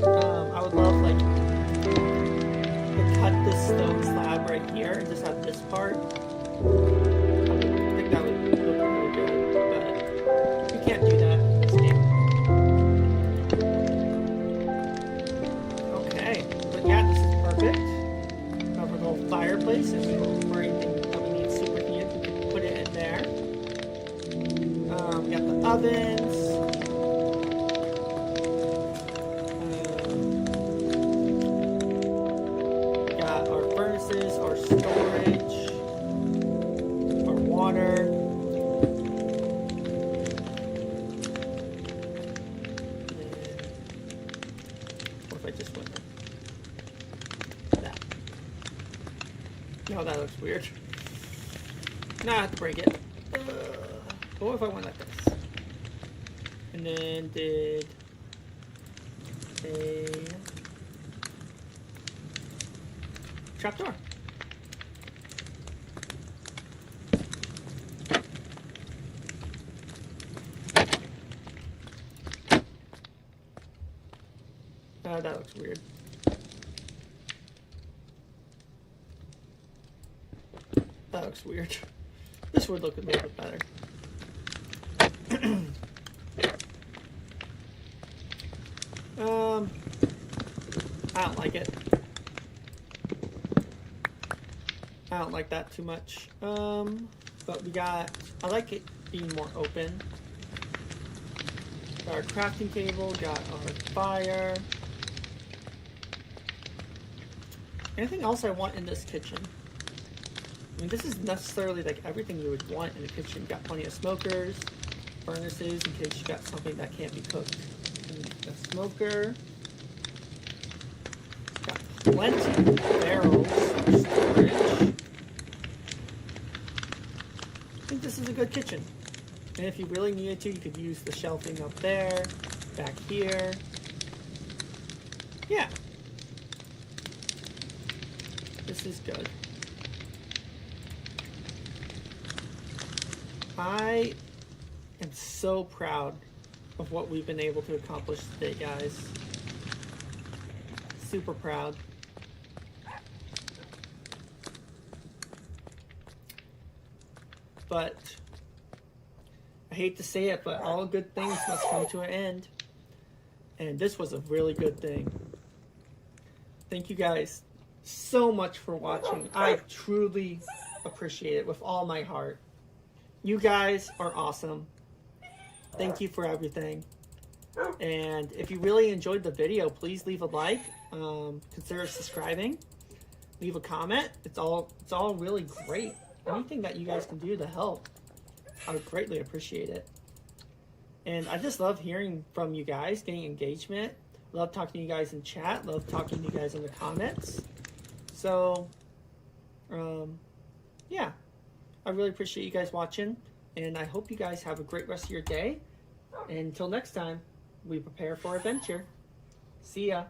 I would love like to cut this stone slab right here and just have this part. I think that would look really good, but you can't do that in this game. Okay, but yeah, this is perfect. Have a little fireplace if or anything that we need super heated, we can put it in there. We got the ovens. We got our furnaces, our storage, our water. What if I just went like that? No, that looks weird. Now I have to break it. What if I went like this? And then did a trapdoor. That looks weird. That looks weird. This would look a little bit better. I don't like it. I don't like that too much. But we got, I like it being more open. Got our crafting table, got our fire. Anything else I want in this kitchen? I mean, this is necessarily like everything you would want in a kitchen. You got plenty of smokers, furnaces in case you got something that can't be cooked. And a smoker. Got plenty of barrels for storage. I think this is a good kitchen. And if you really needed to, you could use the shelving up there, back here. Yeah. This is good. I am so proud of what we've been able to accomplish today, guys. Super proud. But I hate to say it, but all good things must come to an end. And this was a really good thing. Thank you guys so much for watching. I truly appreciate it with all my heart. You guys are awesome. Thank you for everything. And if you really enjoyed the video, please leave a like. Consider subscribing. Leave a comment. It's all really great. Anything that you guys can do to help, I would greatly appreciate it. And I just love hearing from you guys, getting engagement. Love talking to you guys in chat. Love talking to you guys in the comments. So, yeah. I really appreciate you guys watching, and I hope you guys have a great rest of your day. And until next time, we prepare for adventure. See ya.